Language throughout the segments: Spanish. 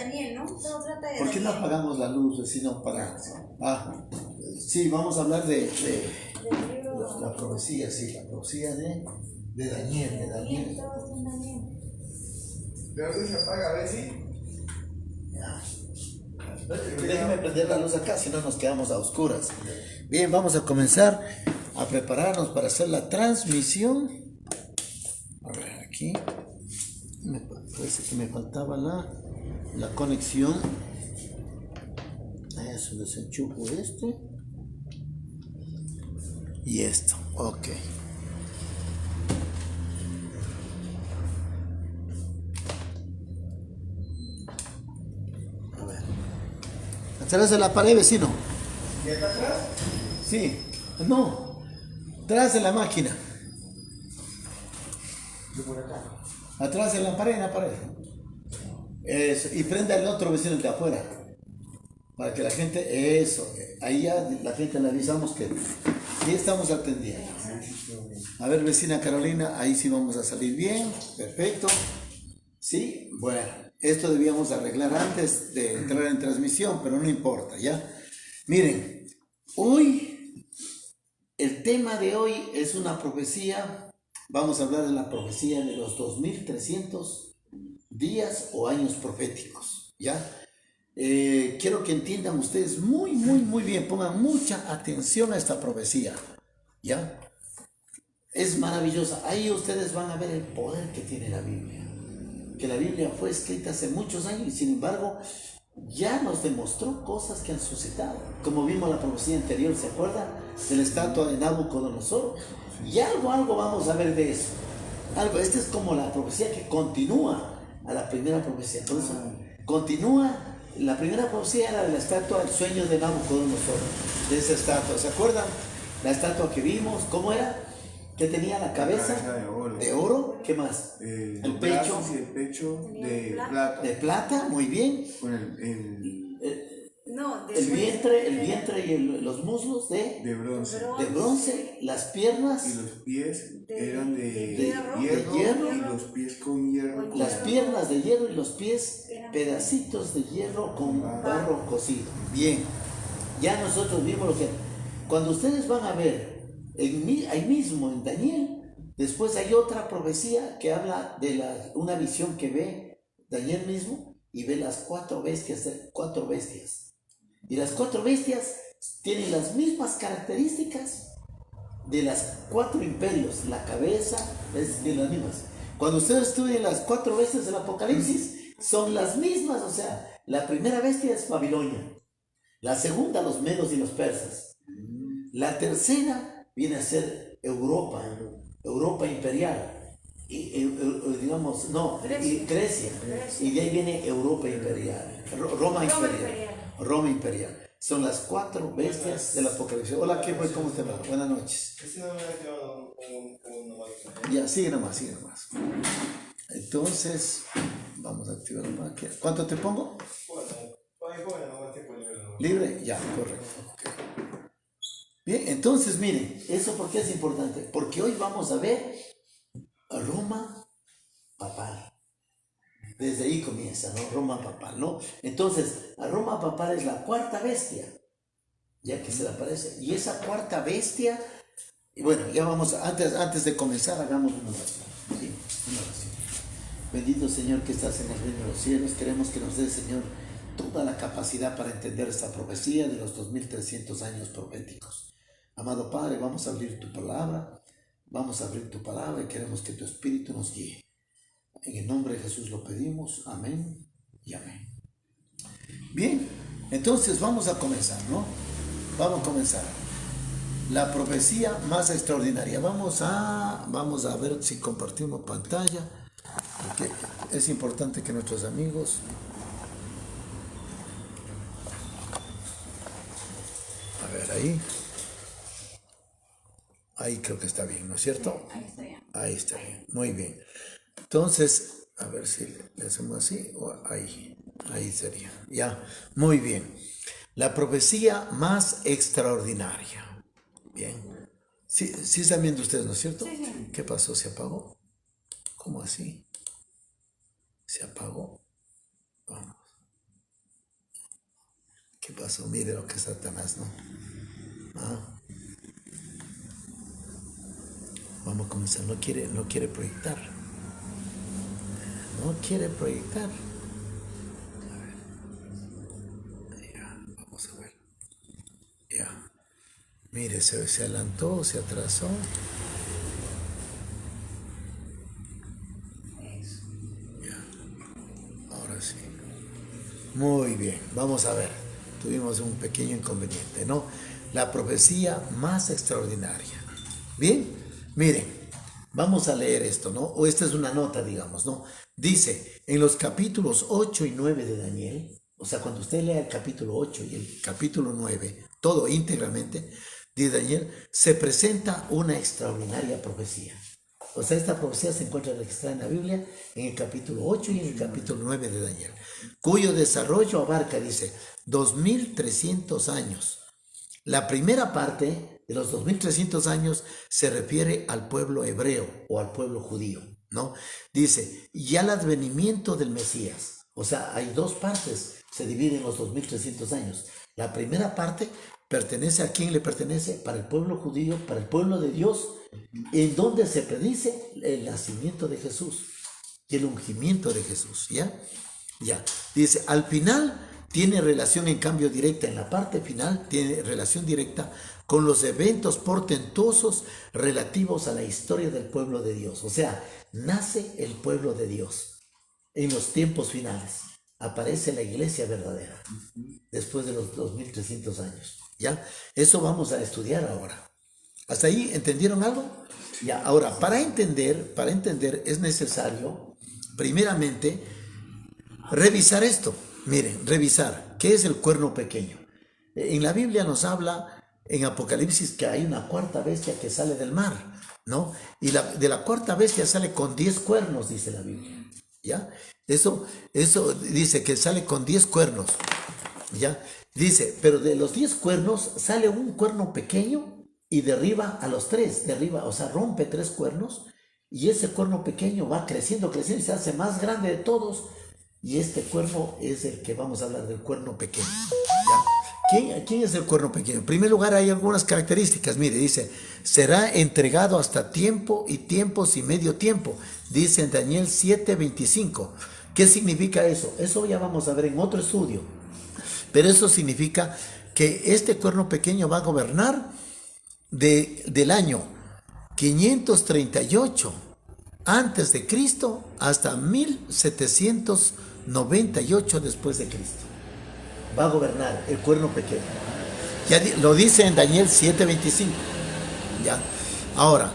Daniel, ¿no? Todo trata de ¿Por qué no Daniel. apagamos la luz, sino para... sí, vamos a hablar de la profecía, sí, la profecía de Daniel, de Daniel. Todo está en Daniel. ¿De dónde se apaga? A ver si. Ya. Déjeme prender la luz acá, si no nos quedamos a oscuras. Bien, vamos a comenzar a prepararnos para hacer la transmisión. A ver, aquí me parece que me faltaba la conexión. Eso, desenchufo este y esto. Ok. A ver. Atrás de la pared, vecino. ¿Y acá atrás? Sí. No. Atrás de la máquina. De por acá. Atrás de la pared, Eso. Y prenda el otro vecino de afuera. Para que la gente, eso. Ahí ya la gente le avisamos que sí estamos atendiendo. A ver, vecina Carolina, ahí sí vamos a salir bien. Perfecto. Sí, bueno. Esto debíamos arreglar antes de entrar en transmisión, pero no importa, ¿ya? Miren, hoy, el tema de hoy es una profecía. Vamos a hablar de la profecía de los 2300 días o años proféticos, ¿ya? Quiero que entiendan ustedes muy bien, pongan mucha atención a esta profecía, ¿ya? Es maravillosa. Ahí ustedes van a ver el poder que tiene la Biblia. Que la Biblia fue escrita hace muchos años y sin embargo ya nos demostró cosas que han suscitado. Como vimos la profecía anterior, ¿se acuerdan? De la estatua de Nabucodonosor. Y algo vamos a ver de eso. Esta es como la profecía que continúa a la primera profecía. Entonces, continúa. La primera profecía era de la estatua del sueño de Nabucodonosor. De esa estatua, ¿se acuerdan? La estatua que vimos, ¿cómo era? Que tenía la cabeza de oro. ¿Qué más? El pecho. Y el pecho de plata. De plata, muy bien. Con el vientre y los muslos de bronce, las piernas y los pies eran de hierro y los pies con hierro. Las piernas de hierro y los pies pedacitos de hierro con barro cocido. Bien, ya nosotros vimos lo que... Cuando ustedes van a ver ahí mismo en Daniel, después hay otra profecía que habla de una visión que ve Daniel mismo y ve las cuatro bestias. Y las cuatro bestias tienen las mismas características de las cuatro imperios. La cabeza es de las mismas. Cuando ustedes estudian las cuatro bestias del Apocalipsis, son las mismas. O sea, la primera bestia es Babilonia. La segunda, los medos y los persas. La tercera viene a ser Europa imperial. Grecia. Y de ahí viene Europa imperial. Roma imperial. Son las cuatro bestias del Apocalipsis. Hola, ¿qué fue? ¿Cómo te va? Buenas noches. Ya, sigue nomás. Entonces, vamos a activar la máquina. ¿Cuánto te pongo? ¿Libre? Ya, correcto. Okay. Bien, entonces miren, ¿eso por qué es importante? Porque hoy vamos a ver a Roma papal. Desde ahí comienza, ¿no? Roma papal, ¿no? Entonces, a Roma papal es la cuarta bestia, ya que se le aparece. Y esa cuarta bestia, y bueno, ya vamos, antes de comenzar, hagamos una oración. Sí, una oración. Bendito Señor que estás en el reino de los cielos, queremos que nos dé, Señor, toda la capacidad para entender esta profecía de los 2300 años proféticos. Amado Padre, vamos a abrir tu palabra y queremos que tu Espíritu nos guíe. En el nombre de Jesús lo pedimos, amén y amén. Bien, entonces vamos a comenzar, ¿no? Vamos a comenzar. La profecía más extraordinaria. Vamos a ver si compartimos pantalla, porque es importante que nuestros amigos... A ver, ahí creo que está bien, ¿no es cierto? Ahí está bien, muy bien. Entonces, a ver si le hacemos así o ahí sería. Ya, muy bien. La profecía más extraordinaria. Bien. Sí están viendo ustedes, ¿no es cierto? Sí. ¿Qué pasó? ¿Se apagó? ¿Cómo así? ¿Se apagó? Vamos. ¿Qué pasó? Mire lo que es Satanás, ¿no? Ah, vamos a comenzar. No quiere proyectar. No quiere proyectar. A ver. Ya, vamos a ver. Ya. Mire, se adelantó, se atrasó. Ya. Ahora sí. Muy bien, vamos a ver. Tuvimos un pequeño inconveniente, ¿no? La profecía más extraordinaria. Bien, miren, vamos a leer esto, ¿no? O esta es una nota, digamos, ¿no? Dice, en los capítulos 8 y 9 de Daniel, o sea, cuando usted lea el capítulo 8 y el capítulo 9, todo íntegramente, de Daniel, se presenta una extraordinaria profecía. O sea, esta profecía se encuentra registrada en la Biblia en el capítulo 8 y en el capítulo 9 de Daniel, cuyo desarrollo abarca, dice, 2300 años. La primera parte de los 2300 años se refiere al pueblo hebreo o al pueblo judío, ¿no? Dice, y al advenimiento del Mesías. O sea, hay dos partes, se dividen los 2300 años. La primera parte pertenece a quién le pertenece, para el pueblo judío, para el pueblo de Dios, en donde se predice el nacimiento de Jesús y el ungimiento de Jesús, ¿ya? Ya, dice, al final tiene relación en cambio directa, en la parte final tiene relación directa con los eventos portentosos relativos a la historia del pueblo de Dios. O sea, nace el pueblo de Dios en los tiempos finales. Aparece la iglesia verdadera después de los 2300 años. ¿Ya? Eso vamos a estudiar ahora. ¿Hasta ahí entendieron algo? Ya, ahora, para entender es necesario, primeramente, revisar esto. Miren, revisar, ¿qué es el cuerno pequeño? En la Biblia nos habla, en Apocalipsis, que hay una cuarta bestia que sale del mar, ¿no? Y de la cuarta bestia sale con 10 cuernos, dice la Biblia, ¿ya? Eso dice que sale con 10 cuernos, ¿ya? Dice, pero de los 10 cuernos sale un cuerno pequeño y derriba a los 3, derriba, o sea, rompe 3 cuernos, y ese cuerno pequeño va creciendo y se hace más grande de todos, y este cuerno es el que vamos a hablar, del cuerno pequeño, ¿ya? ¿Quién es el cuerno pequeño? En primer lugar, hay algunas características. Mire, dice, será entregado hasta tiempo y tiempos y medio tiempo, dice en Daniel 7:25. ¿Qué significa eso? Eso ya vamos a ver en otro estudio. Pero eso significa que este cuerno pequeño va a gobernar del año 538 antes de Cristo hasta 1798 después de Cristo. Va a gobernar el cuerno pequeño. Ya lo dice en Daniel 7:25. ¿Ya? Ahora,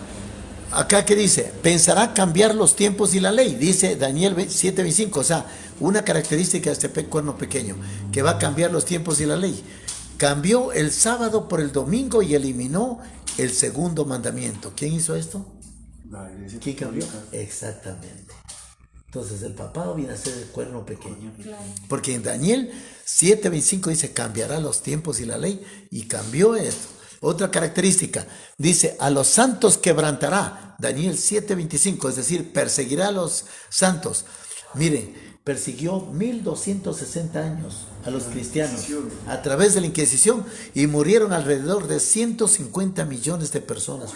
acá que dice, pensará cambiar los tiempos y la ley, dice Daniel 7:25, o sea, una característica de este cuerno pequeño, que va a cambiar los tiempos y la ley. Cambió el sábado por el domingo y eliminó el segundo mandamiento. ¿Quién hizo esto? ¿Quién cambió? Exactamente. Entonces el papado viene a ser el cuerno pequeño. Claro. Porque en Daniel 7:25 dice, cambiará los tiempos y la ley, y cambió esto. Otra característica, dice, a los santos quebrantará, Daniel 7:25, es decir, perseguirá a los santos. Miren, persiguió 1260 años a los cristianos a través de la Inquisición, y murieron alrededor de 150 millones de personas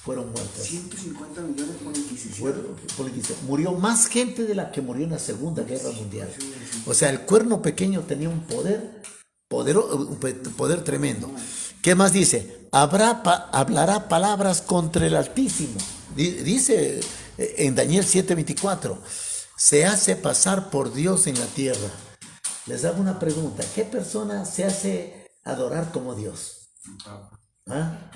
fueron muertas. 150 millones por la Inquisición. Murió más gente de la que murió en la Segunda Guerra Mundial. O sea, el cuerno pequeño tenía un poder tremendo. ¿Qué más dice? Hablará palabras contra el Altísimo. Dice en Daniel 7:24, se hace pasar por Dios en la tierra. Les hago una pregunta. ¿Qué persona se hace adorar como Dios? ¿Ah?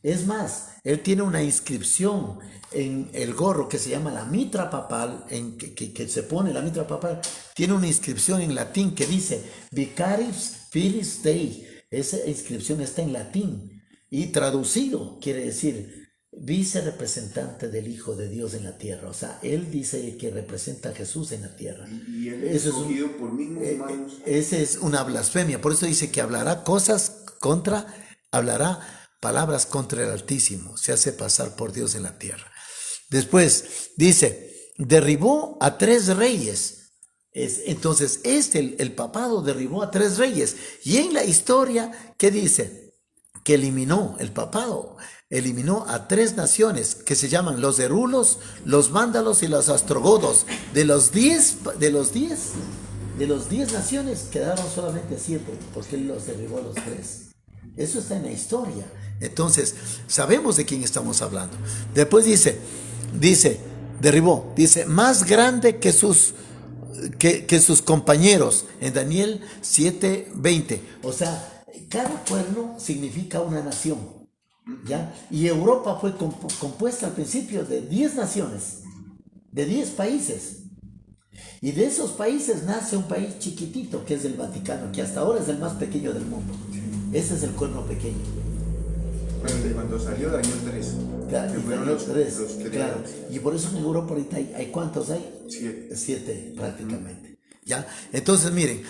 Es más, él tiene una inscripción en el gorro que se llama la mitra papal, que se pone la mitra papal, tiene una inscripción en latín que dice Vicarius Filii Dei. Esa inscripción está en latín y traducido quiere decir vice representante del Hijo de Dios en la tierra. O sea, él dice que representa a Jesús en la tierra. Y él es escogido por mismos humanos. Esa es una blasfemia. Por eso dice que hablará palabras contra el Altísimo. Se hace pasar por Dios en la tierra. Después dice, derribó a 3 reyes Entonces, el papado derribó a 3 reyes. Y en la historia, ¿qué dice? Que eliminó el papado, eliminó a 3 naciones que se llaman los erulos, los vándalos y los ostrogodos. De los 10 naciones quedaron solamente 7, porque él los derribó a los 3. Eso está en la historia. Entonces, sabemos de quién estamos hablando. Después derribó, más grande que sus compañeros, en Daniel 7:20. O sea, cada pueblo significa una nación, ¿ya? Y Europa fue compuesta al principio de 10 naciones, de 10 países. Y de esos países nace un país chiquitito, que es el Vaticano, que hasta ahora es el más pequeño del mundo. Ese es el cuerno pequeño. Cuando salió Daniel 3. Claro, que fueron los 3. Claro. Y por eso en Europa ahorita hay ¿cuántos hay? 7. 7 prácticamente. ¿Ya? Entonces miren,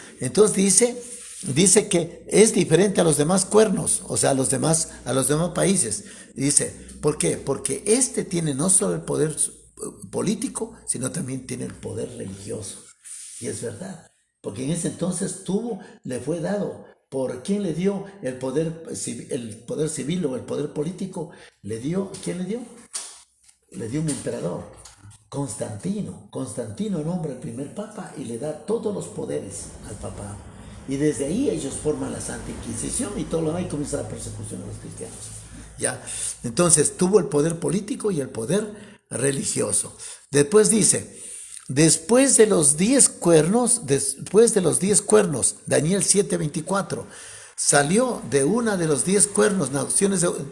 dice que es diferente a los demás cuernos, o sea, a los demás países. Dice, ¿por qué? Porque tiene no solo el poder político, sino también tiene el poder religioso. Y es verdad, porque en ese entonces le fue dado. ¿Por quién le dio el poder civil o el poder político? ¿Quién le dio? Le dio un emperador, Constantino. Constantino nombra el primer papa y le da todos los poderes al papa. Y desde ahí ellos forman la Santa Inquisición y todo lo demás, y comienza la persecución a los cristianos. ¿Ya? Entonces tuvo el poder político y el poder religioso. Después dice, después de los 10 cuernos, Daniel 7:24, salió de una de los 10 cuernos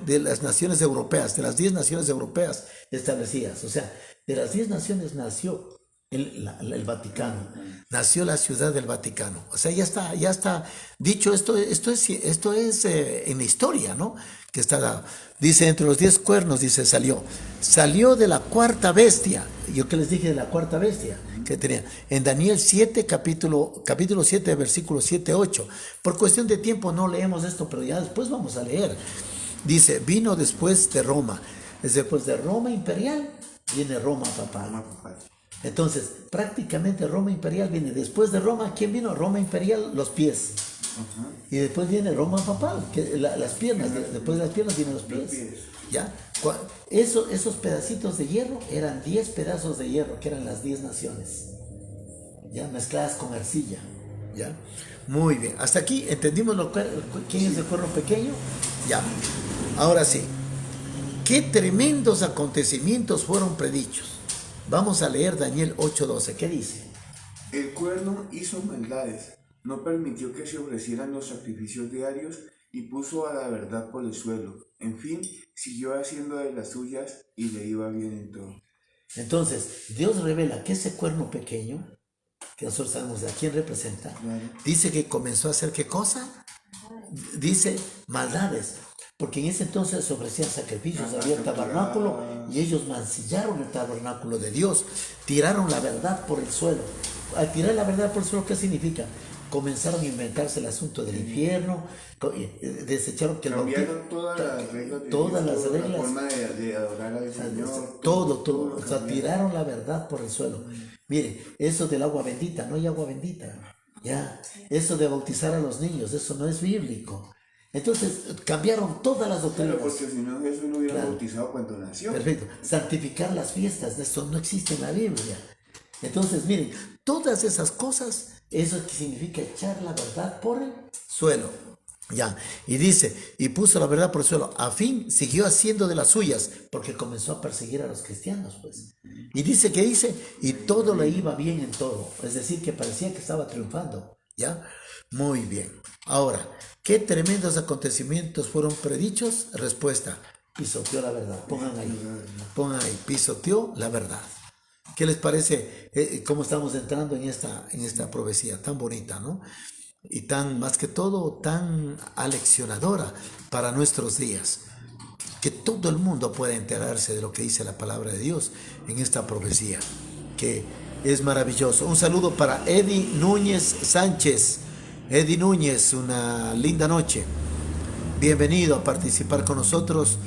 de las naciones europeas, de las 10 naciones europeas establecidas. O sea, de las 10 naciones nació el Vaticano, nació la ciudad del Vaticano. O sea, ya está dicho, esto es en la historia, ¿no? Que está dado. Dice, entre los 10 cuernos, dice, salió de la cuarta bestia. Yo que les dije de la cuarta bestia que tenía. En Daniel 7, capítulo 7, versículo 7-8. Por cuestión de tiempo no leemos esto, pero ya después vamos a leer. Dice, vino después de Roma. Después de Roma imperial, viene Roma papal. Entonces, prácticamente Roma imperial viene después de Roma. ¿Quién vino? Roma imperial, los pies. Y después viene Roma papal, que las piernas. Después de las piernas vienen los pies. ¿Ya? Esos pedacitos de hierro eran 10 pedazos de hierro, que eran las 10 naciones, ¿ya? Mezcladas con arcilla. ¿Ya? Muy bien. Hasta aquí entendimos quién es el cuerno pequeño. Ya. Ahora sí. ¿Qué tremendos acontecimientos fueron predichos? Vamos a leer Daniel 8:12. ¿Qué dice? El cuerno hizo maldades, no permitió que se ofrecieran los sacrificios diarios y puso a la verdad por el suelo. En fin, siguió haciendo de las suyas y le iba bien en todo. Entonces, Dios revela que ese cuerno pequeño, que nosotros sabemos de a quién representa, claro, dice que comenzó a hacer ¿qué cosa? Dice maldades. Porque en ese entonces se ofrecían sacrificios, había el tabernáculo y ellos mancillaron el tabernáculo de Dios, tiraron la verdad por el suelo. Al tirar la verdad por el suelo, ¿qué significa? Comenzaron a inventarse el asunto del infierno, desecharon que cambiaron todas las reglas, la forma de adorar al Señor. Todo. O sea, tiraron la verdad por el suelo. Mire, eso del agua bendita, no hay agua bendita. Ya, eso de bautizar a los niños, eso no es bíblico. Entonces cambiaron todas las doctrinas. Pero porque si no Jesús lo hubiera bautizado cuando nació. Perfecto. Santificar las fiestas, eso no existe en la Biblia. Entonces, miren, todas esas cosas, eso significa echar la verdad por el suelo. Ya. Y dice, y puso la verdad por el suelo. A fin, siguió haciendo de las suyas, porque comenzó a perseguir a los cristianos, pues. Y dice, y todo le iba bien en todo. Es decir, que parecía que estaba triunfando. ¿Ya? Muy bien. Ahora, ¿qué tremendos acontecimientos fueron predichos? Respuesta, pisoteó la verdad. Pongan ahí, pisoteó la verdad. ¿Qué les parece cómo estamos entrando en esta profecía tan bonita, ¿no? Y más que todo, tan aleccionadora para nuestros días. Que todo el mundo pueda enterarse de lo que dice la palabra de Dios en esta profecía, que es maravilloso. Un saludo para Eddie Núñez Sánchez. Eddie Núñez, una linda noche. Bienvenido a participar con nosotros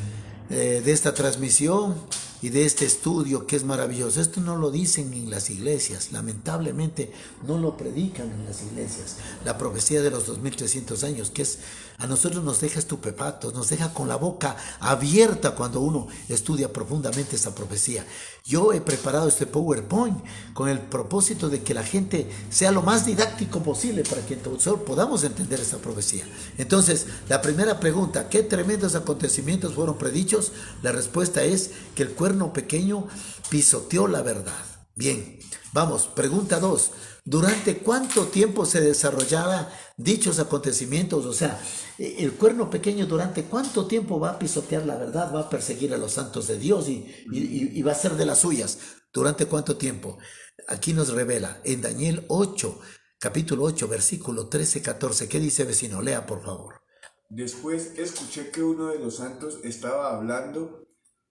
de esta transmisión y de este estudio que es maravilloso. Esto no lo dicen en las iglesias, lamentablemente no lo predican en las iglesias. La profecía de los 2300 años, que es, a nosotros nos deja estupefactos, nos deja con la boca abierta cuando uno estudia profundamente esta profecía. Yo he preparado este PowerPoint con el propósito de que la gente sea lo más didáctico posible para que entonces podamos entender esta profecía. Entonces, la primera pregunta, ¿qué tremendos acontecimientos fueron predichos? La respuesta es que el cuerno pequeño pisoteó la verdad. Bien, vamos, pregunta 2. ¿Durante cuánto tiempo se desarrollaban dichos acontecimientos? O sea, el cuerno pequeño, ¿durante cuánto tiempo va a pisotear la verdad? Va a perseguir a los santos de Dios y va a ser de las suyas. ¿Durante cuánto tiempo? Aquí nos revela en Daniel 8, capítulo 8, versículo 13-14. ¿Qué dice, vecino? Lea, por favor. Después escuché que uno de los santos estaba hablando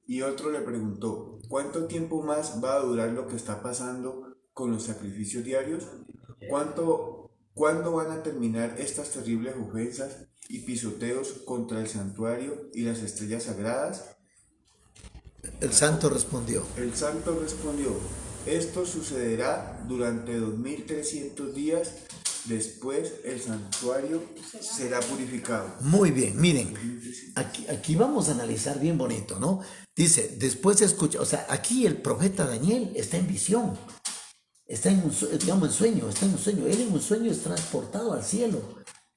y otro le preguntó, ¿cuánto tiempo más va a durar lo que está pasando con los sacrificios diarios? ¿Cuándo van a terminar estas terribles ofensas y pisoteos contra el santuario y las estrellas sagradas? El santo respondió. Esto sucederá durante 2300 días. Después el santuario será purificado. Muy bien, miren, aquí vamos a analizar bien bonito, ¿no? Dice, después de escuchar, o sea, aquí el profeta Daniel está en visión, está en un sueño. Él en un sueño es transportado al cielo,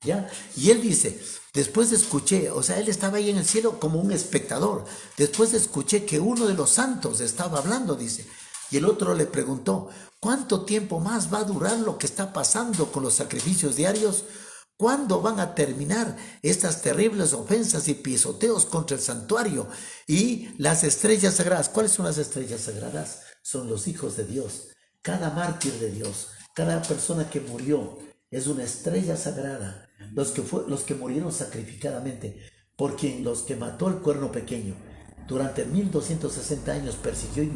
¿ya? Y él dice, después de escuché, o sea, él estaba ahí en el cielo como un espectador. Después de escuché que uno de los santos estaba hablando, dice, y el otro le preguntó, ¿cuánto tiempo más va a durar lo que está pasando con los sacrificios diarios? ¿Cuándo van a terminar estas terribles ofensas y pisoteos contra el santuario y las estrellas sagradas? ¿Cuáles son las estrellas sagradas? Son los hijos de Dios. Cada mártir de Dios, cada persona que murió es una estrella sagrada. Los que murieron sacrificadamente, porque los que mató el cuerno pequeño durante 1260 años persiguió y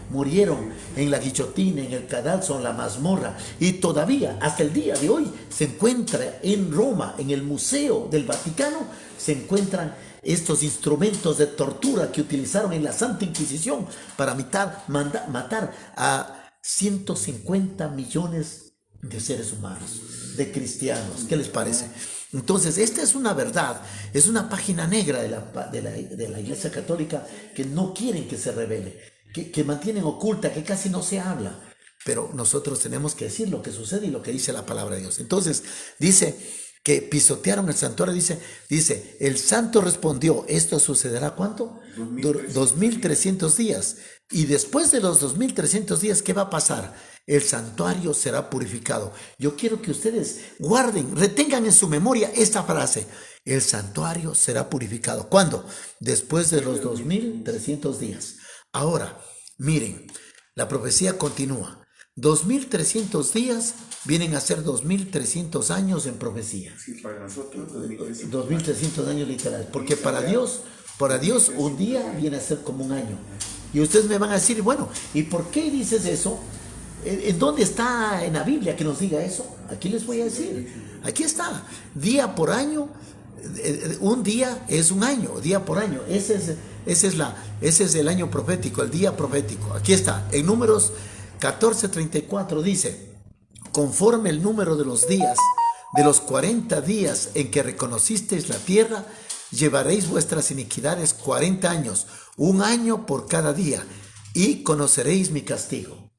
murieron en la guillotina, en el cadalso, en la mazmorra, y todavía hasta el día de hoy se encuentra en Roma, en el Museo del Vaticano, se encuentran estos instrumentos de tortura que utilizaron en la Santa Inquisición para matar a 150 millones de seres humanos, de cristianos. ¿Qué les parece? Entonces, esta es una verdad, es una página negra de la Iglesia Católica que no quieren que se revele, que mantienen oculta, que casi no se habla. Pero nosotros tenemos que decir lo que sucede y lo que dice la palabra de Dios. Entonces, dice que pisotearon el santuario, dice, el santo respondió, ¿esto sucederá cuánto? 2300 días. Y después de los 2300 días, ¿qué va a pasar? El santuario será purificado. Yo quiero que ustedes guarden, retengan en su memoria esta frase. El santuario será purificado. ¿Cuándo? Después de los 2300 días. Ahora, miren, la profecía continúa. 2300 días vienen a ser 2300 años en profecía. Sí, para nosotros 2300 años literal. Porque para Dios un día viene a ser como un año. Y ustedes me van a decir, bueno, ¿y por qué dices eso? ¿En dónde está en la Biblia que nos diga eso? Aquí les voy a decir. Aquí está. Día por año. Un día es un año. Día por año. Ese es el año profético, el día profético. Aquí está. En Números 14:34 dice, conforme el número de los días, de los 40 días en que reconocisteis la tierra, llevaréis vuestras iniquidades 40 años, un año por cada día, y conoceréis mi castigo.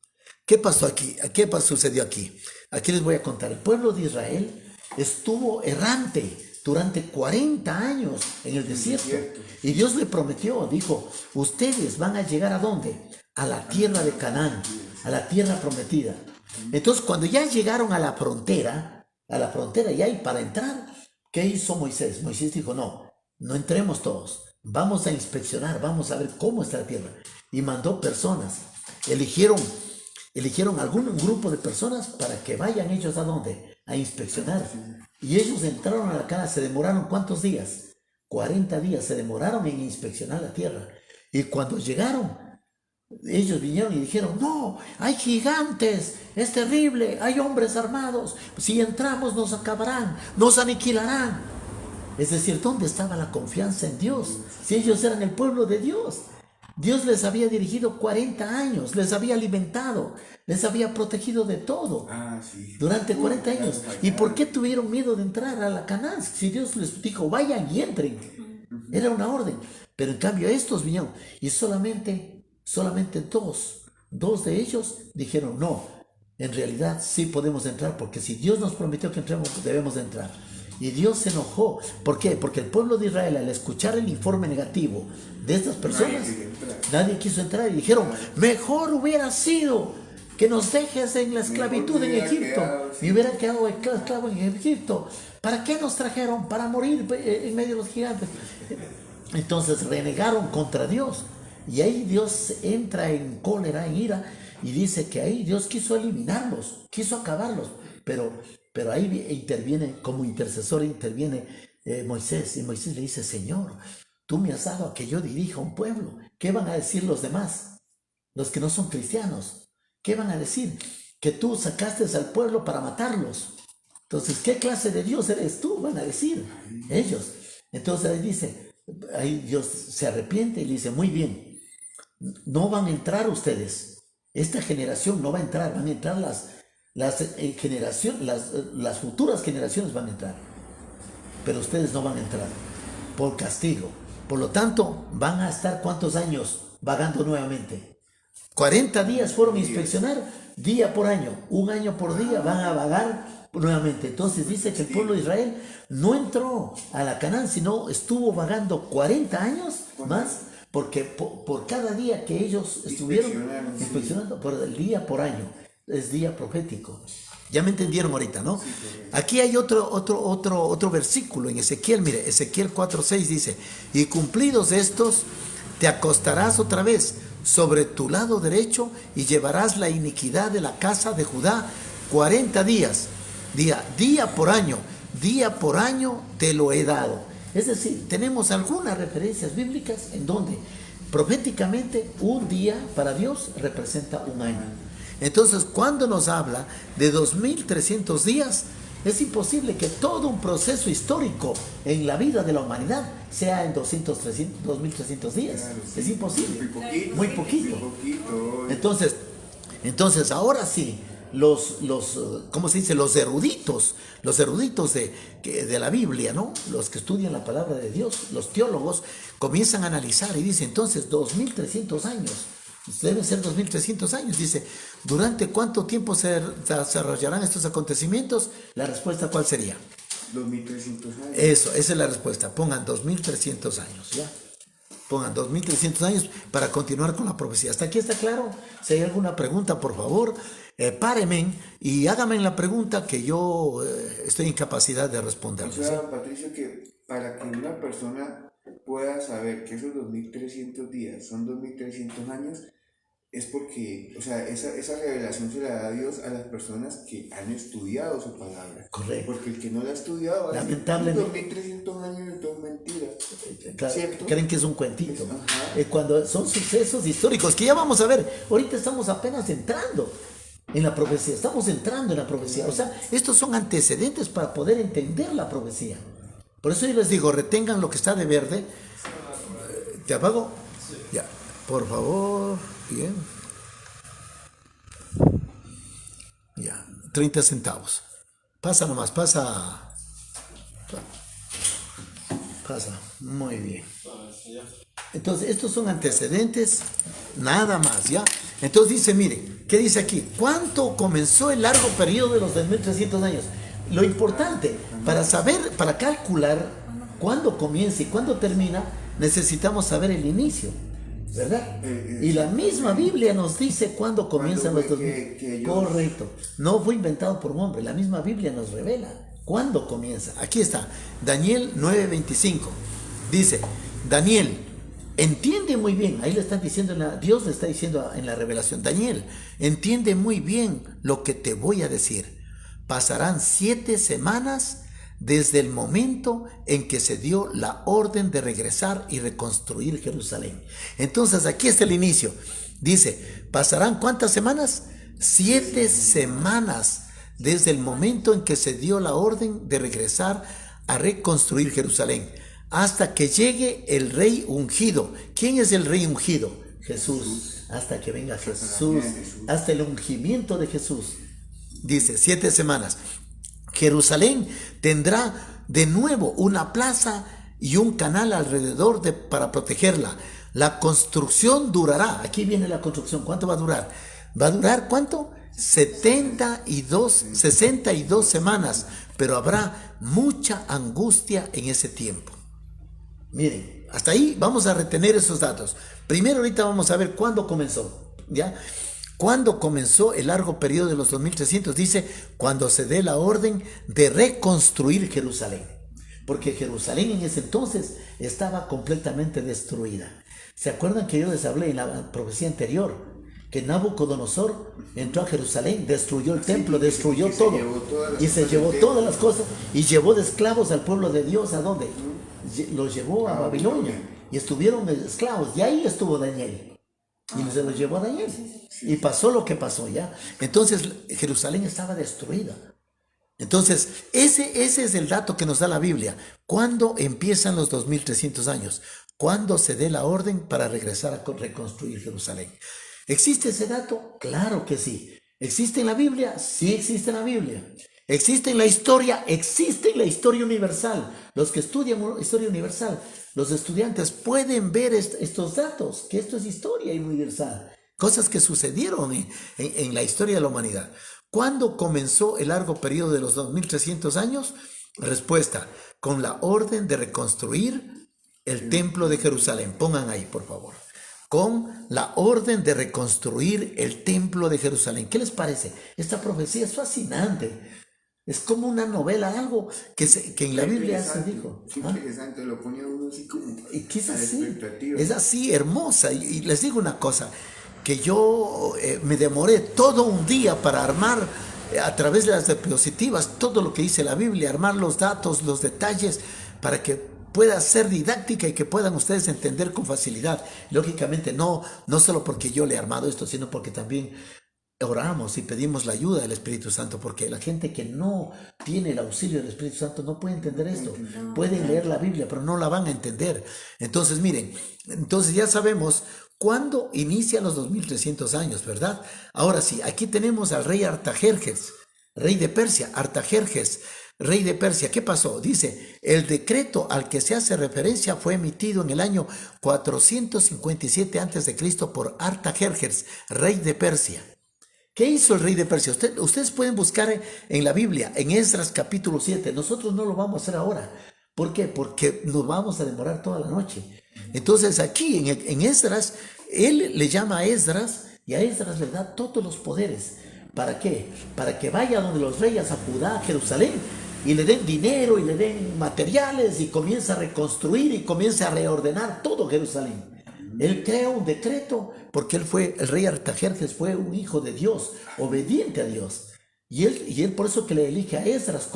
¿Qué pasó aquí? ¿Qué sucedió aquí? Aquí les voy a contar. El pueblo de Israel estuvo errante durante 40 años en el desierto. Y Dios le prometió, dijo, ustedes van a llegar ¿a dónde? A la tierra de Canaán, a la tierra prometida. Entonces, cuando ya llegaron a la frontera ya y para entrar, ¿qué hizo Moisés? Moisés dijo, no entremos todos. Vamos a inspeccionar, vamos a ver cómo está la tierra. Y mandó personas, eligieron un grupo de personas para que vayan ellos ¿a dónde? A inspeccionar. Y ellos entraron a la Canaán, se demoraron ¿cuántos días? 40 días se demoraron en inspeccionar la tierra. Y cuando llegaron, ellos vinieron y dijeron, no, hay gigantes, es terrible, hay hombres armados, si entramos nos acabarán, nos aniquilarán. Es decir, ¿dónde estaba la confianza en Dios? Si ellos eran el pueblo de Dios. Dios les había dirigido 40 años, les había alimentado, les había protegido de todo Sí. durante 40 años. ¿Y por qué tuvieron miedo de entrar a la Canaán? Si Dios les dijo, vayan y entren. Era una orden. Pero en cambio estos vinieron y solamente dos de ellos dijeron, no, en realidad sí podemos entrar, porque si Dios nos prometió que entremos, debemos de entrar. Y Dios se enojó. ¿Por qué? Porque el pueblo de Israel, al escuchar el informe negativo de estas personas, nadie quiso entrar y dijeron, mejor hubiera sido que nos dejes en la esclavitud en Egipto. Me hubieran quedado esclavo en Egipto. ¿Para qué nos trajeron? Para morir en medio de los gigantes. Entonces renegaron contra Dios. Y ahí Dios entra en cólera, en ira, y dice que ahí Dios quiso eliminarlos, quiso acabarlos. Pero ahí interviene, como intercesor interviene Moisés. Y Moisés le dice, Señor, tú me has dado a que yo dirija un pueblo. ¿Qué van a decir los demás? Los que no son cristianos. ¿Qué van a decir? Que tú sacaste al pueblo para matarlos. Entonces, ¿qué clase de Dios eres tú? Van a decir ellos. Entonces ahí dice, ahí Dios se arrepiente y le dice, muy bien, no van a entrar ustedes. Esta generación no va a entrar, van a entrar las futuras generaciones van a entrar. Pero ustedes no van a entrar por castigo. Por lo tanto, van a estar ¿cuántos años vagando nuevamente? 40 días fueron a inspeccionar, día por año, un año por día van a vagar nuevamente. Entonces dice que el pueblo de Israel no entró a la Canaán, sino estuvo vagando 40 años más, porque por cada día que ellos estuvieron inspeccionando, por el día por año, es día profético. Ya me entendieron ahorita, ¿no? Aquí hay otro versículo en Ezequiel, mire, Ezequiel 4:6 dice, y cumplidos estos, te acostarás otra vez sobre tu lado derecho y llevarás la iniquidad de la casa de Judá 40 días, día por año te lo he dado. Es decir, tenemos algunas referencias bíblicas en donde proféticamente un día para Dios representa un año. Entonces, cuando nos habla de 2300 días, es imposible que todo un proceso histórico en la vida de la humanidad sea en 2300 días. Claro, sí. Es imposible. Muy poquito. Entonces, ahora sí, ¿cómo se dice? Los eruditos de la Biblia, ¿no? Los que estudian la palabra de Dios, los teólogos, comienzan a analizar y dicen, entonces, 2300 años. Deben ser 2300 años. Dice, ¿durante cuánto tiempo se desarrollarán estos acontecimientos? La respuesta, ¿cuál sería? 2300 años. Eso, esa es la respuesta. Pongan 2300 años, ¿ya? Pongan 2300 años para continuar con la profecía. ¿Hasta aquí está claro? Si hay alguna pregunta, por favor, párenme y háganme la pregunta que yo estoy en capacidad de responder. O sea, Patricio, que para que una persona pueda saber que esos 2300 días son 2300 años, es porque, o sea, esa revelación se la da Dios a las personas que han estudiado su palabra. Correcto. Porque el que no la ha estudiado, lamentablemente, 2300 años es todo mentira. Claro, creen que es un cuentito. Cuando son sucesos históricos, que ya vamos a ver, ahorita estamos apenas entrando en la profecía, O sea, estos son antecedentes para poder entender la profecía. Por eso yo les digo, retengan lo que está de verde. ¿Te apago? Ya, por favor. Bien. Ya, 30 centavos. Pasa nomás, pasa. Muy bien. Entonces, estos son antecedentes, nada más, ¿ya? Entonces dice, mire, ¿qué dice aquí? ¿Cuánto comenzó el largo periodo de los 2300 años? Lo importante, para calcular cuándo comienza y cuándo termina, necesitamos saber el inicio, ¿verdad? Y la misma Biblia nos dice cuándo comienzan los 2000. Correcto. No fue inventado por un hombre, la misma Biblia nos revela cuándo comienza. Aquí está, Daniel 9:25. Dice, Daniel, entiende muy bien, ahí le están diciendo, Dios le está diciendo en la revelación, Daniel, entiende muy bien lo que te voy a decir. Pasarán 7 semanas desde el momento en que se dio la orden de regresar y reconstruir Jerusalén. Entonces aquí está el inicio. Dice, ¿pasarán cuántas semanas? 7 semanas desde el momento en que se dio la orden de regresar a reconstruir Jerusalén, hasta que llegue el rey ungido. ¿Quién es el rey ungido? Jesús, hasta que venga Hasta la Jesús, venida de Jesús. hasta el ungimiento de Jesús. Dice, 7 semanas. Jerusalén tendrá de nuevo una plaza y un canal alrededor para protegerla. La construcción durará, aquí viene la construcción, ¿cuánto va a durar? ¿Va a durar cuánto? 62 semanas, pero habrá mucha angustia en ese tiempo. Miren, hasta ahí vamos a retener esos datos. Primero ahorita vamos a ver cuándo comenzó, ¿ya? ¿Cuándo comenzó el largo periodo de los 2300? Dice, cuando se dé la orden de reconstruir Jerusalén. Porque Jerusalén en ese entonces estaba completamente destruida. ¿Se acuerdan que yo les hablé en la profecía anterior? Que Nabucodonosor entró a Jerusalén, destruyó el templo, destruyó todo. Y se llevó todas las cosas y llevó de esclavos al pueblo de Dios. ¿A dónde? Los llevó a Babilonia y estuvieron esclavos. Y ahí estuvo Daniel. Y se los llevó a Daniel. Y pasó lo que pasó ya. Entonces Jerusalén estaba destruida. Entonces ese es el dato que nos da la Biblia. ¿Cuándo empiezan los 2300 años? ¿Cuándo se dé la orden para regresar a reconstruir Jerusalén? ¿Existe ese dato? Claro que sí. ¿Existe en la Biblia? Sí existe en la Biblia. ¿Existe en la historia? Existe en la historia universal. Los que estudian historia universal, los estudiantes pueden ver estos datos, que esto es historia universal. Cosas que sucedieron en la historia de la humanidad. ¿Cuándo comenzó el largo periodo de los 2300 años? Respuesta, con la orden de reconstruir el templo de Jerusalén. Pongan ahí, por favor. Con la orden de reconstruir el templo de Jerusalén. ¿Qué les parece? Esta profecía es fascinante. Es como una novela, algo que en la Biblia se dijo. Qué interesante, lo ponía uno así como que es a la así, expectativa. es así, hermosa. Y les digo una cosa, que yo me demoré todo un día para armar a través de las diapositivas todo lo que dice la Biblia, armar los datos, los detalles, para que pueda ser didáctica y que puedan ustedes entender con facilidad. Lógicamente no solo porque yo le he armado esto, sino porque también oramos y pedimos la ayuda del Espíritu Santo, porque la gente que no tiene el auxilio del Espíritu Santo no puede entender esto. Pueden leer la Biblia, pero no la van a entender. Entonces, miren, entonces ya sabemos cuándo inician los 2300 años, ¿verdad? Ahora sí, aquí tenemos al rey Artajerjes, rey de Persia, Artajerjes, rey de Persia. ¿Qué pasó? Dice, el decreto al que se hace referencia fue emitido en el año 457 a.C. por Artajerjes, rey de Persia. ¿Qué hizo el rey de Persia? Ustedes pueden buscar en la Biblia, en Esdras capítulo 7. Nosotros no lo vamos a hacer ahora. ¿Por qué? Porque nos vamos a demorar toda la noche. Entonces aquí en Esdras, él le llama a Esdras y a Esdras le da todos los poderes. ¿Para qué? Para que vaya donde los reyes a Judá, a Jerusalén, y le den dinero y le den materiales y comienza a reconstruir y comienza a reordenar todo Jerusalén. Él crea un decreto porque el rey Artajerjes fue un hijo de Dios, obediente a Dios. Y él por eso que le elige a Esdras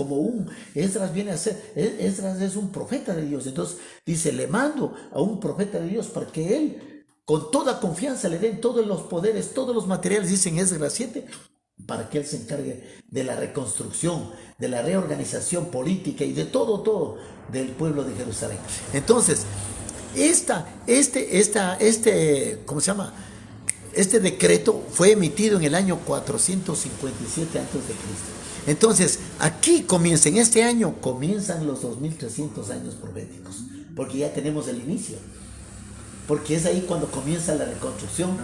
Esdras viene a ser, Esdras es un profeta de Dios. Entonces dice, le mando a un profeta de Dios para que él con toda confianza le den todos los poderes, todos los materiales, dice en Esdras 7, para que él se encargue de la reconstrucción, de la reorganización política y de todo del pueblo de Jerusalén. Entonces, ¿cómo se llama? Este decreto fue emitido en el año 457 a.C. Entonces, aquí en este año comienzan los 2300 años proféticos, porque ya tenemos el inicio, porque es ahí cuando comienza la reconstrucción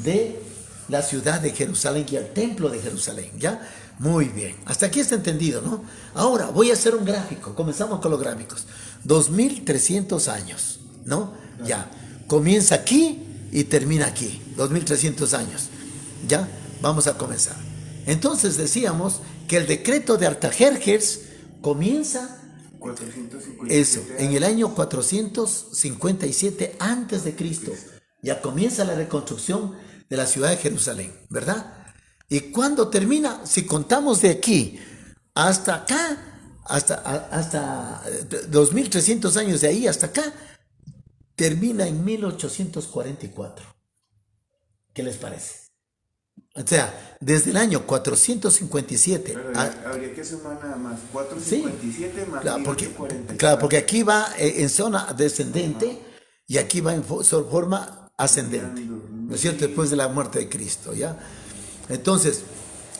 de la ciudad de Jerusalén y el templo de Jerusalén, ¿ya? Muy bien, hasta aquí está entendido, ¿no? Ahora voy a hacer un gráfico, comenzamos con los gráficos. 2300 años, ¿no? Ya, comienza aquí y termina aquí, 2300 años. Ya, vamos a comenzar. Entonces decíamos que el decreto de Artajerjes comienza 457 en el año 457 antes de Cristo. Ya comienza la reconstrucción de la ciudad de Jerusalén, ¿verdad? Y cuando termina, si contamos de aquí hasta acá, hasta 2300 años de ahí hasta acá, termina en 1844. ¿Qué les parece? O sea, desde el año 457... Pero habría que sumar nada más 457 más claro, 1844. Claro, porque aquí va en zona descendente y aquí va en forma ascendente. ¿no es cierto? Después de la muerte de Cristo, ¿ya? Entonces,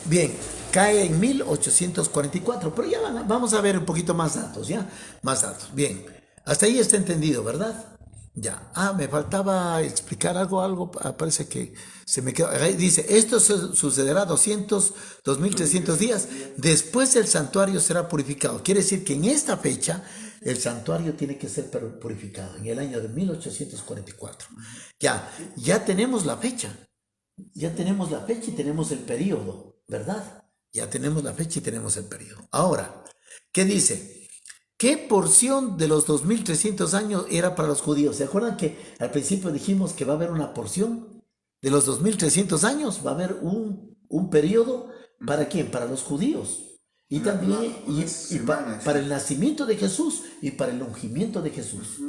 bien, cae en 1844, pero ya vamos a ver un poquito más datos, ¿ya? Más datos, bien. Hasta ahí está entendido, ¿verdad? Ya. Me faltaba explicar algo, parece que se me quedó. Dice, esto sucederá 2300 días, después el santuario será purificado. Quiere decir que en esta fecha el santuario tiene que ser purificado, en el año de 1844. Ya tenemos la fecha. Ya tenemos la fecha y tenemos el periodo, ¿verdad? Ya tenemos la fecha y tenemos el periodo. Ahora, ¿qué dice? ¿Qué porción de los 2300 años era para los judíos? ¿Se acuerdan que al principio dijimos que va a haber una porción de los 2300 años? Va a haber un periodo, ¿para quién? Para los judíos. Y también para el nacimiento de Jesús y para el ungimiento de Jesús.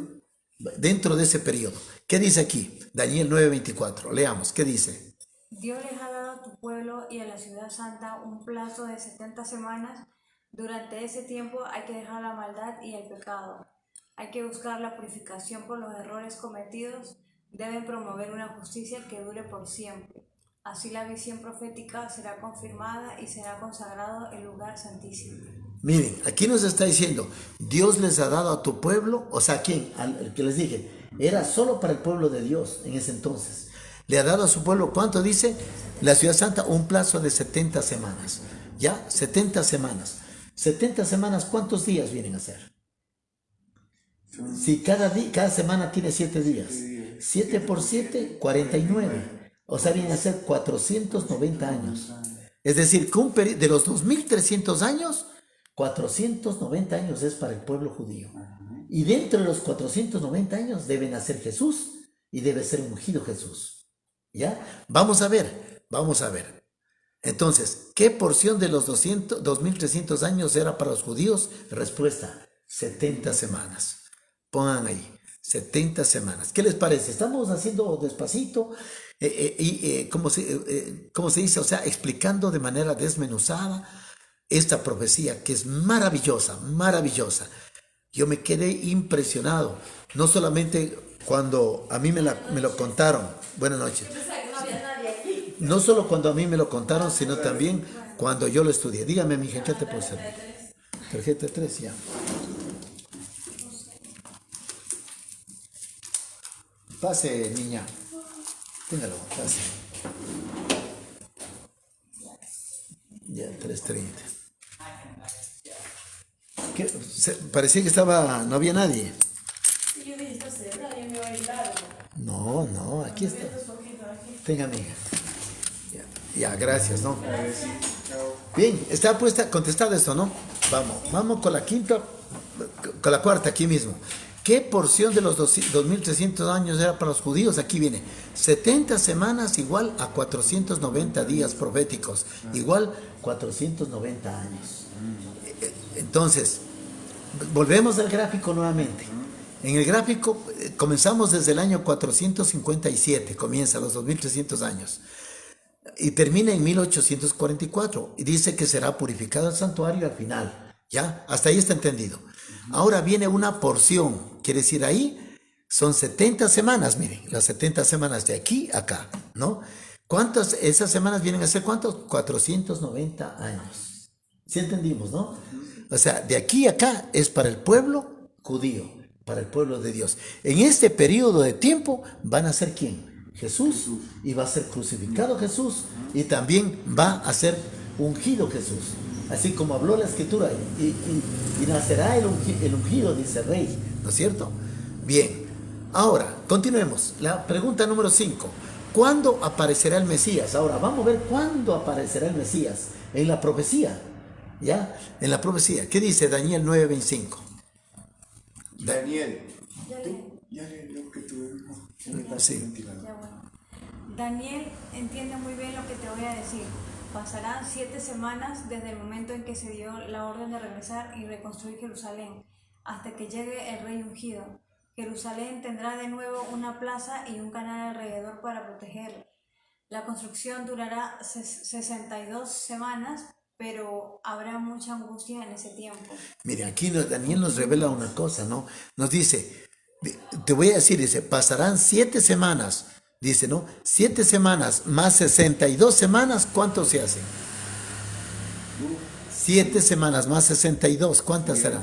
Dentro de ese periodo. ¿Qué dice aquí? Daniel 9:24. Leamos, ¿qué dice? Dios les ha dado a tu pueblo y a la ciudad santa un plazo de 70 semanas. Durante ese tiempo hay que dejar la maldad y el pecado. Hay que buscar la purificación por los errores cometidos. Deben promover una justicia que dure por siempre. Así la visión profética será confirmada y será consagrado el lugar santísimo. Miren, aquí nos está diciendo, Dios les ha dado a tu pueblo, o sea, ¿quién? Al que les dije, era solo para el pueblo de Dios en ese entonces. Le ha dado a su pueblo, ¿cuánto dice? La ciudad santa, un plazo de 70 semanas. ¿Ya? 70 semanas. 70 semanas, ¿cuántos días vienen a ser? Si cada semana tiene 7 días. 7 por 7, 49. O sea, vienen a ser 490 años. Es decir, que de los 2300 años, 490 años es para el pueblo judío. Y dentro de los 490 años debe nacer Jesús y debe ser ungido Jesús. ¿Ya? Vamos a ver. Entonces, ¿qué porción de los 2300 años era para los judíos? Respuesta, 70 semanas. Pongan ahí, 70 semanas. ¿Qué les parece? Estamos haciendo despacito ¿cómo se dice? O sea, explicando de manera desmenuzada esta profecía que es maravillosa, maravillosa. Yo me quedé impresionado, no solamente cuando a mí me lo contaron. Buenas noches. No solo cuando a mí me lo contaron, sino también cuando yo lo estudié. Dígame, mi hija, ¿qué te puedo hacer? Tarjeta 3, ya. Pase, niña. Téngalo, pase. Ya, 3:30. Parecía que no había nadie. No, aquí está. Tenga, amiga. Ya, gracias, ¿no? Bien, está contestado esto, ¿no? Vamos con la cuarta aquí mismo. ¿Qué porción de los 2300 años era para los judíos? Aquí viene, 70 semanas igual a 490 días proféticos, igual 490 años. Entonces, volvemos al gráfico nuevamente. En el gráfico comenzamos desde el año 457, comienza los 2300 años. Y termina en 1844 y dice que será purificado el santuario al final. ¿Ya? Hasta ahí está entendido. Ahora viene una porción, quiere decir ahí son 70 semanas, miren, las 70 semanas de aquí a acá, ¿no? Esas semanas vienen a ser cuántos? 490 años. ¿Sí entendimos, no? O sea, de aquí a acá es para el pueblo judío, para el pueblo de Dios. En este periodo de tiempo van a ser ¿quién? Jesús, y va a ser crucificado Jesús, y también va a ser ungido Jesús, así como habló la escritura, y nacerá el ungido, dice el rey, ¿no es cierto? Bien, ahora continuemos. La pregunta número 5, ¿cuándo aparecerá el Mesías? Ahora vamos a ver cuándo aparecerá el Mesías en la profecía, ¿ya? En la profecía, ¿qué dice Daniel 9:25? Daniel, ya leo que tú. Sí. Daniel entiende muy bien lo que te voy a decir. Pasarán 7 semanas desde el momento en que se dio la orden de regresar y reconstruir Jerusalén, hasta que llegue el rey ungido. Jerusalén tendrá de nuevo una plaza y un canal alrededor para protegerla. La construcción durará 62 semanas, pero habrá mucha angustia en ese tiempo. Mire, aquí Daniel nos revela una cosa, ¿no? Nos dice, te voy a decir, dice, pasarán 7 semanas Dice, ¿no? 7 semanas más 62 semanas, ¿cuánto se hace? 7 semanas más 62, ¿cuántas serán?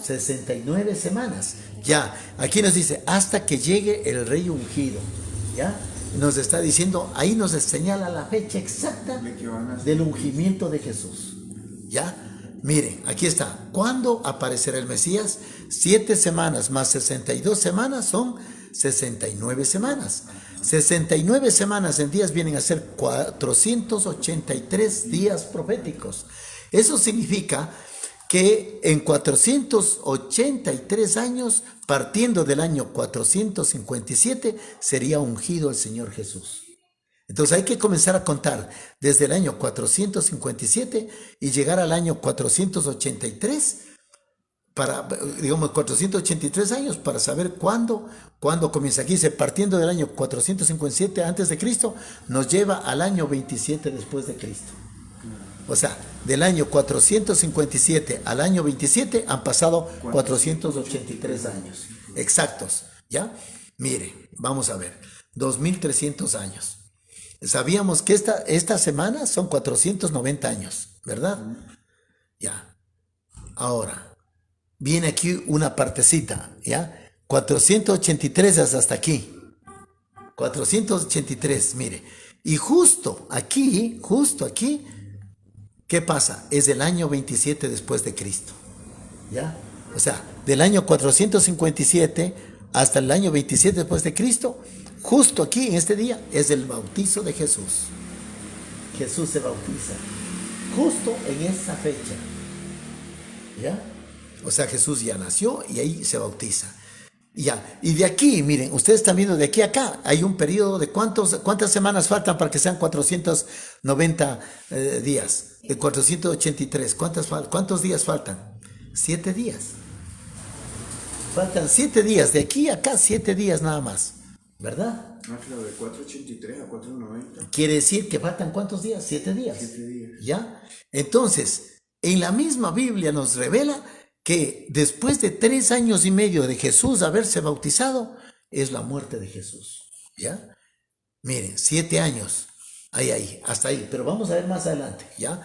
69 semanas. Ya, aquí nos dice, hasta que llegue el rey ungido. ¿Ya? Nos está diciendo, ahí nos señala la fecha exacta del ungimiento de Jesús. ¿Ya? Miren, aquí está. ¿Cuándo aparecerá el Mesías? 7 semanas más 62 semanas son 69 semanas. 69 semanas en días vienen a ser 483 días proféticos. Eso significa que en 483 años, partiendo del año 457, sería ungido el Señor Jesús. Entonces hay que comenzar a contar desde el año 457 y llegar al año 483, digamos 483 años, para saber cuándo comienza. Aquí dice, partiendo del año 457 antes de Cristo, nos lleva al año 27 después de Cristo. O sea, del año 457 al año 27 han pasado 483 años exactos, ¿ya? Mire, vamos a ver, 2300 años. Sabíamos que esta semana son 490 años, ¿verdad? Ya. Ahora, viene aquí una partecita, ¿ya? 483 hasta aquí. 483, mire. Y justo aquí, ¿qué pasa? Es el año 27 después de Cristo, ¿ya? O sea, del año 457 hasta el año 27 después de Cristo, justo aquí en este día es el bautizo de Jesús. Jesús se bautiza justo en esa fecha, ¿ya? O sea, Jesús ya nació y ahí se bautiza. Ya, y de aquí, miren, ustedes están viendo de aquí a acá, hay un periodo de ¿cuántas semanas faltan para que sean 490 días? De 483, ¿cuántos días faltan? 7 días. Faltan 7 días, de aquí a acá 7 días nada más, ¿verdad? Ah, claro, de 483 a 490. Quiere decir que faltan ¿cuántos días? 7 días. 7 días. ¿Ya? Entonces, en la misma Biblia nos revela que después de 3 años y medio de Jesús haberse bautizado, es la muerte de Jesús, ¿ya? Miren, 7 años, ahí, hasta ahí, pero vamos a ver más adelante, ¿ya?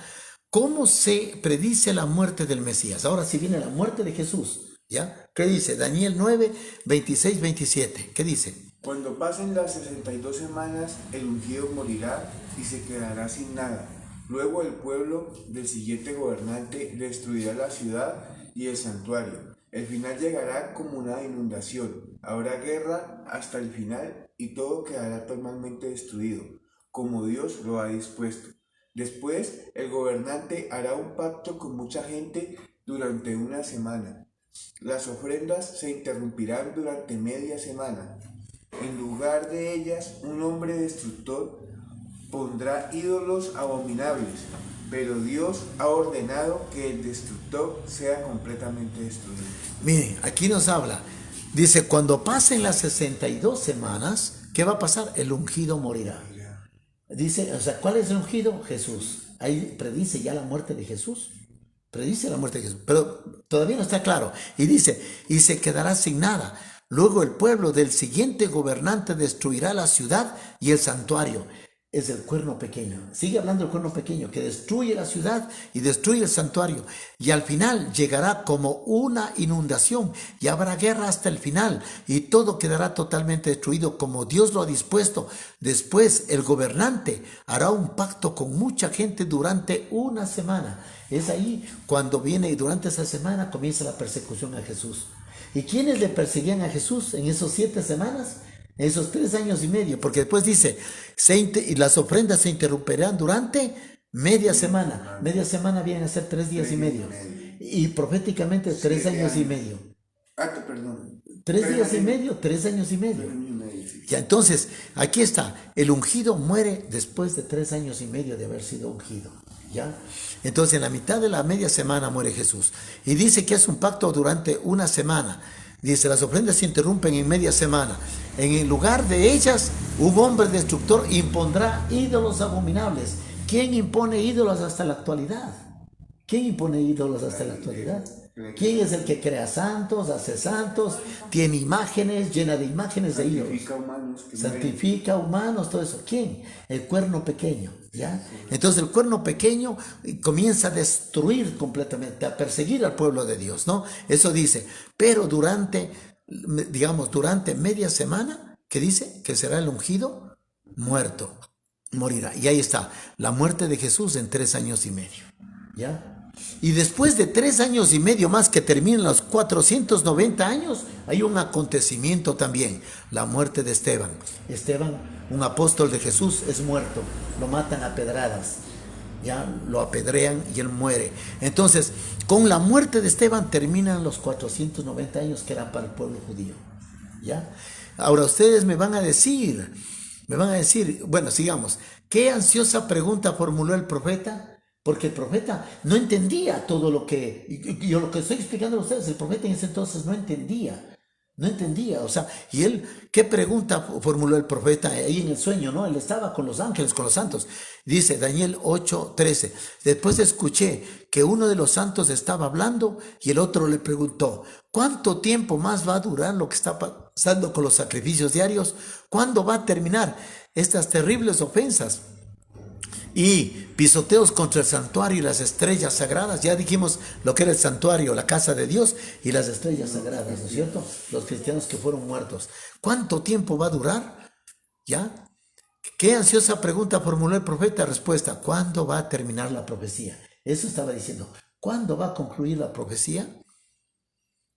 ¿Cómo se predice la muerte del Mesías? Ahora sí viene la muerte de Jesús, ¿ya? ¿Qué dice? Daniel 9, 26, 27, ¿qué dice? Cuando pasen las 62 semanas, el ungido morirá y se quedará sin nada. Luego el pueblo del siguiente gobernante destruirá la ciudad y el santuario. El final llegará como una inundación. Habrá guerra hasta el final y todo quedará totalmente destruido, como Dios lo ha dispuesto. Después, el gobernante hará un pacto con mucha gente durante una semana. Las ofrendas se interrumpirán durante media semana. En lugar de ellas, un hombre destructor pondrá ídolos abominables, pero Dios ha ordenado que el destructor sea completamente destruido. Miren, aquí nos habla, dice, cuando pasen las 62 semanas, ¿qué va a pasar? El ungido morirá. Dice, o sea, ¿cuál es el ungido? Jesús. Ahí predice ya la muerte de Jesús. Predice la muerte de Jesús, pero todavía no está claro. Y dice, y se quedará sin nada. Luego el pueblo del siguiente gobernante destruirá la ciudad y el santuario. Es el cuerno pequeño. Sigue hablando del cuerno pequeño, que destruye la ciudad y destruye el santuario. Y al final llegará como una inundación y habrá guerra hasta el final. Y todo quedará totalmente destruido como Dios lo ha dispuesto. Después el gobernante hará un pacto con mucha gente durante una semana. Es ahí cuando viene y durante esa semana comienza la persecución a Jesús. ¿Y quiénes le perseguían a Jesús en esos 7 semanas? En esos 3 años y medio, porque después dice, y las ofrendas se interrumpirán durante media semana. Media semana vienen a ser 3 días y medio. Y proféticamente 3 años y medio. Perdón. 3 días y medio, 3 años y medio. Ya, entonces, aquí está, el ungido muere después de 3 años y medio de haber sido ungido. ¿Ya? Entonces, en la mitad de la media semana muere Jesús. Y dice que es un pacto durante una semana. Dice, las ofrendas se interrumpen en media semana. En el lugar de ellas, un hombre destructor impondrá ídolos abominables. ¿Quién impone ídolos hasta la actualidad? ¿Quién impone ídolos hasta la actualidad? ¿Quién es el que crea santos, hace santos, tiene imágenes, llena de imágenes de ídolos? Santifica humanos. Santifica humanos, todo eso. ¿Quién? El cuerno pequeño, ¿ya? Entonces el cuerno pequeño comienza a destruir completamente, a perseguir al pueblo de Dios, ¿no? Eso dice, pero durante media semana, ¿qué dice? Que será el ungido muerto, morirá. Y ahí está, la muerte de Jesús en 3 años y medio, ¿ya? Y después de 3 años y medio más que terminan los 490 años, hay un acontecimiento también, la muerte de Esteban. Esteban, un apóstol de Jesús, es muerto, lo matan a pedradas, ya lo apedrean y él muere. Entonces, con la muerte de Esteban terminan los 490 años que eran para el pueblo judío, ¿ya? Ahora ustedes me van a decir, bueno, sigamos, ¿qué ansiosa pregunta formuló el profeta? Porque el profeta no entendía todo lo que, yo lo que estoy explicando a ustedes, el profeta en ese entonces no entendía, o sea, y él, ¿qué pregunta formuló el profeta ahí en el sueño, no? Él estaba con los ángeles, con los santos. Dice Daniel 8:13, después escuché que uno de los santos estaba hablando y el otro le preguntó, ¿cuánto tiempo más va a durar lo que está pasando con los sacrificios diarios? ¿Cuándo va a terminar estas terribles ofensas y pisoteos contra el santuario y las estrellas sagradas? Ya dijimos lo que era el santuario, la casa de Dios y las estrellas sagradas, ¿no es cierto? Los cristianos que fueron muertos. ¿Cuánto tiempo va a durar? ¿Ya? ¿Qué ansiosa pregunta formuló el profeta? Respuesta, ¿cuándo va a terminar la profecía? Eso estaba diciendo, ¿cuándo va a concluir la profecía?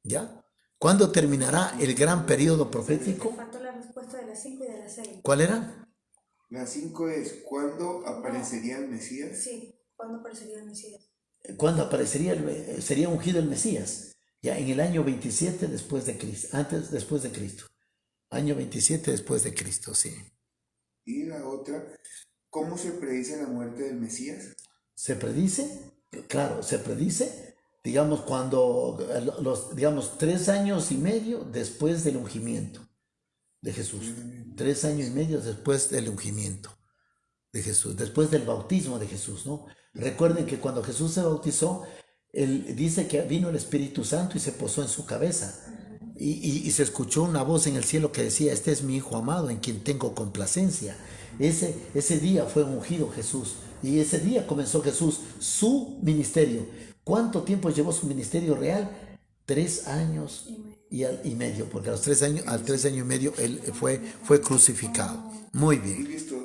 ¿Ya? ¿Cuándo terminará el gran periodo profético? Faltó la respuesta de las 5 y de las 6. ¿Cuál era? La 5 es, ¿cuándo aparecería el Mesías? Sí, ¿cuándo aparecería el Mesías? ¿Cuándo aparecería, sería ungido el Mesías? Ya en el año 27 después de Cristo, después de Cristo. Año 27 después de Cristo, sí. Y la otra, ¿cómo se predice la muerte del Mesías? ¿Se predice? Claro, se predice, digamos, cuando, 3 años y medio después del ungimiento de Jesús. 3 años y medio después del ungimiento de Jesús, después del bautismo de Jesús, ¿no? Recuerden que cuando Jesús se bautizó, él dice que vino el Espíritu Santo y se posó en su cabeza. Y se escuchó una voz en el cielo que decía, este es mi Hijo amado en quien tengo complacencia. Ese día fue ungido Jesús y ese día comenzó Jesús su ministerio. ¿Cuánto tiempo llevó su ministerio real? 3 años y medio, porque al 3 años y medio él fue crucificado. Muy Y bien. listo.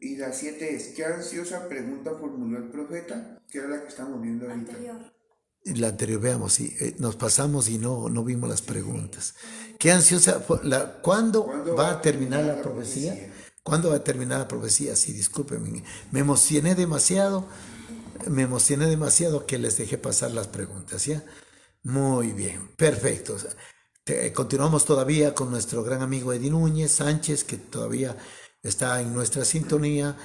Y la 7 es, ¿qué ansiosa pregunta formuló el profeta? Que era la que estamos viendo ahorita. Anterior. La anterior, veamos, sí, nos pasamos y no vimos las preguntas. ¿Qué ansiosa? ¿Cuándo va a terminar la profecía? ¿Cuándo va a terminar la profecía? Sí, discúlpenme, me emocioné demasiado que les dejé pasar las preguntas, ¿ya? Muy bien, perfecto. Continuamos todavía con nuestro gran amigo Eddie Núñez Sánchez, que todavía está en nuestra sintonía.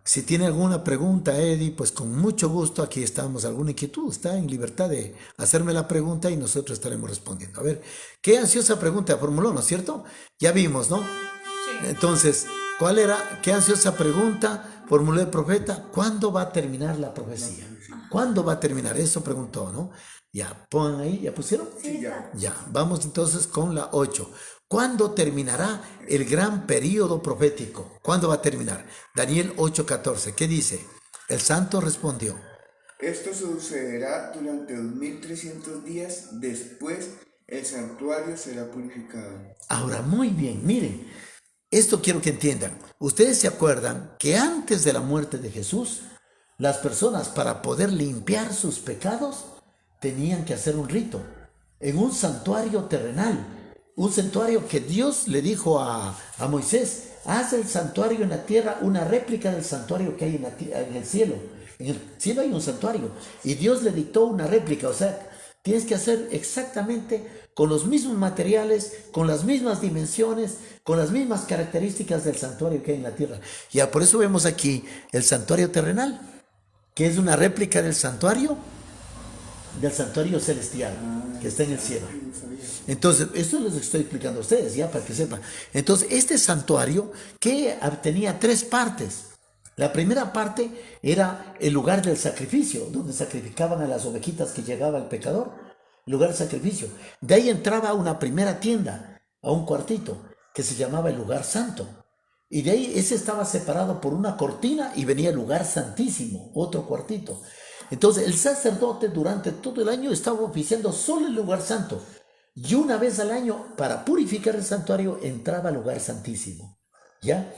Si tiene alguna pregunta, Eddie, pues con mucho gusto aquí estamos. Alguna inquietud, está en libertad de hacerme la pregunta y nosotros estaremos respondiendo. A ver, ¿qué ansiosa pregunta formuló, no es cierto? Ya vimos, ¿no? Sí. Entonces, ¿cuál era? ¿Qué ansiosa pregunta formuló el profeta? ¿Cuándo va a terminar la profecía? ¿Cuándo va a terminar? Eso preguntó, ¿no? Ya, pongan ahí, ¿ya pusieron? Sí, está. Ya, vamos entonces con la 8. ¿Cuándo terminará el gran período profético? ¿Cuándo va a terminar? Daniel 8:14, ¿qué dice? El santo respondió. Esto sucederá durante 2300 días, después el santuario será purificado. Ahora, muy bien, miren, esto quiero que entiendan. Ustedes se acuerdan que antes de la muerte de Jesús, las personas para poder limpiar sus pecados tenían que hacer un rito en un santuario terrenal. Un santuario que Dios le dijo a Moisés, haz el santuario en la tierra, una réplica del santuario que hay en el cielo. En el cielo hay un santuario y Dios le dictó una réplica, o sea, tienes que hacer exactamente con los mismos materiales, con las mismas dimensiones, con las mismas características del santuario que hay en la tierra. Ya por eso vemos aquí el santuario terrenal, que es una réplica del santuario celestial que está en el cielo. Entonces, esto les estoy explicando a ustedes, ya para que sepan. Entonces, este santuario que tenía 3 partes. La primera parte era el lugar del sacrificio, donde sacrificaban a las ovejitas que llegaba el pecador, el lugar del sacrificio. De ahí entraba una primera tienda, a un cuartito, que se llamaba el lugar santo. Y de ahí ese estaba separado por una cortina y venía el lugar santísimo, otro cuartito. Entonces el sacerdote durante todo el año estaba oficiando solo el lugar santo. Y una vez al año, para purificar el santuario, entraba al lugar santísimo. ¿Ya?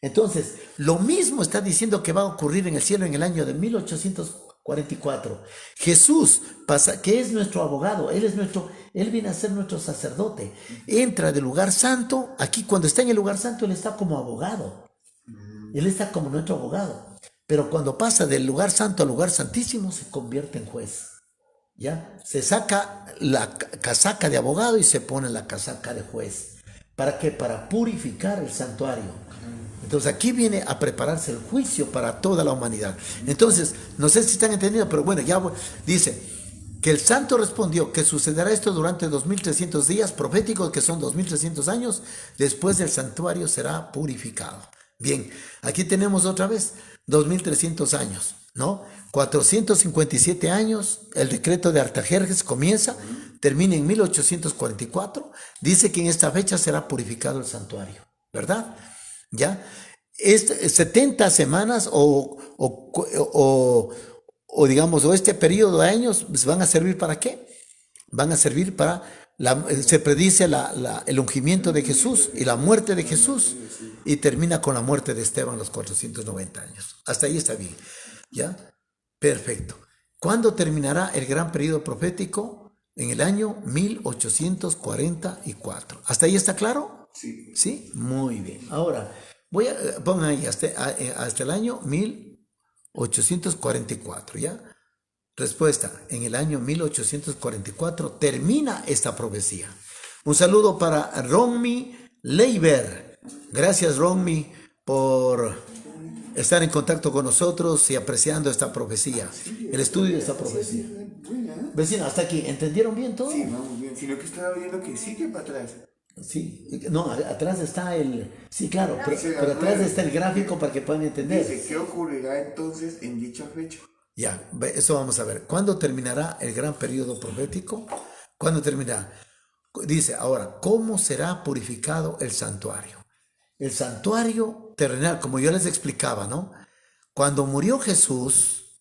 Entonces, lo mismo está diciendo que va a ocurrir en el cielo en el año de 1844. Jesús pasa, que es nuestro abogado, Él viene a ser nuestro sacerdote. Entra del lugar santo, aquí cuando está en el lugar santo, Él está como abogado. Él está como nuestro abogado. Pero cuando pasa del lugar santo al lugar santísimo, se convierte en juez. ¿Ya? Se saca la casaca de abogado y se pone la casaca de juez. ¿Para qué? Para purificar el santuario. Entonces aquí viene a prepararse el juicio para toda la humanidad. Entonces, no sé si están entendiendo, pero bueno, ya dice que el santo respondió que sucederá esto durante 2300 días proféticos, que son 2300 años, después del santuario será purificado. Bien, aquí tenemos otra vez 2300 años, ¿no? 457 años, el decreto de Artajerjes comienza, termina en 1844, dice que en esta fecha será purificado el santuario, ¿verdad? ¿Ya? 70 semanas digamos, o este periodo de años van a servir ¿para qué? Van a servir para, se predice el ungimiento de Jesús y la muerte de Jesús, y termina con la muerte de Esteban los 490 años. Hasta ahí está bien, ¿ya? Perfecto. ¿Cuándo terminará el gran periodo profético? En el año 1844. ¿Hasta ahí está claro? Sí. ¿Sí? Muy bien. Ahora, pongan ahí hasta el año 1844, ¿ya? Respuesta, en el año 1844 termina esta profecía. Un saludo para Ronmi Leiber. Gracias, Ronmi, por estar en contacto con nosotros y apreciando esta profecía, el estudio de esta profecía. Vecino, hasta aquí, ¿entendieron bien todo? Sí, vamos bien, sino que estaba viendo que sigue para atrás. Sí, no, atrás está sí, claro, pero Sí, atrás está el gráfico para que puedan entender. Dice, ¿qué ocurrirá entonces en dicha fecha? Ya, eso vamos a ver. ¿Cuándo terminará el gran periodo profético? ¿Cuándo terminará? Dice, ahora, ¿cómo será purificado el santuario? El santuario terrenal, como yo les explicaba, ¿no? Cuando murió Jesús,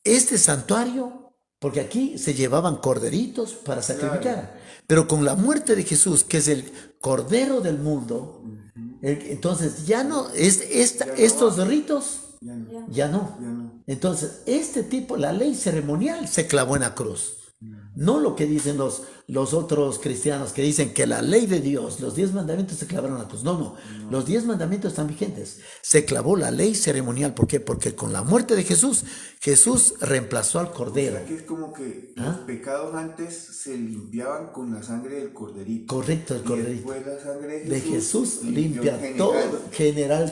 este santuario, porque aquí se llevaban corderitos para sacrificar, claro. Pero con la muerte de Jesús, que es el Cordero del mundo, entonces ya no, estos ritos, ya no. Entonces, este tipo, la ley ceremonial se clavó en la cruz. No lo que dicen los otros cristianos que dicen que la ley de Dios, los 10 mandamientos se clavaron en la cruz. No. Los 10 mandamientos están vigentes. Se clavó la ley ceremonial. ¿Por qué? Porque con la muerte de Jesús, Jesús reemplazó al Cordero. O sea, que es como que los pecados antes se limpiaban con la sangre del corderito. Correcto, el corderito. Y después la sangre de Jesús limpia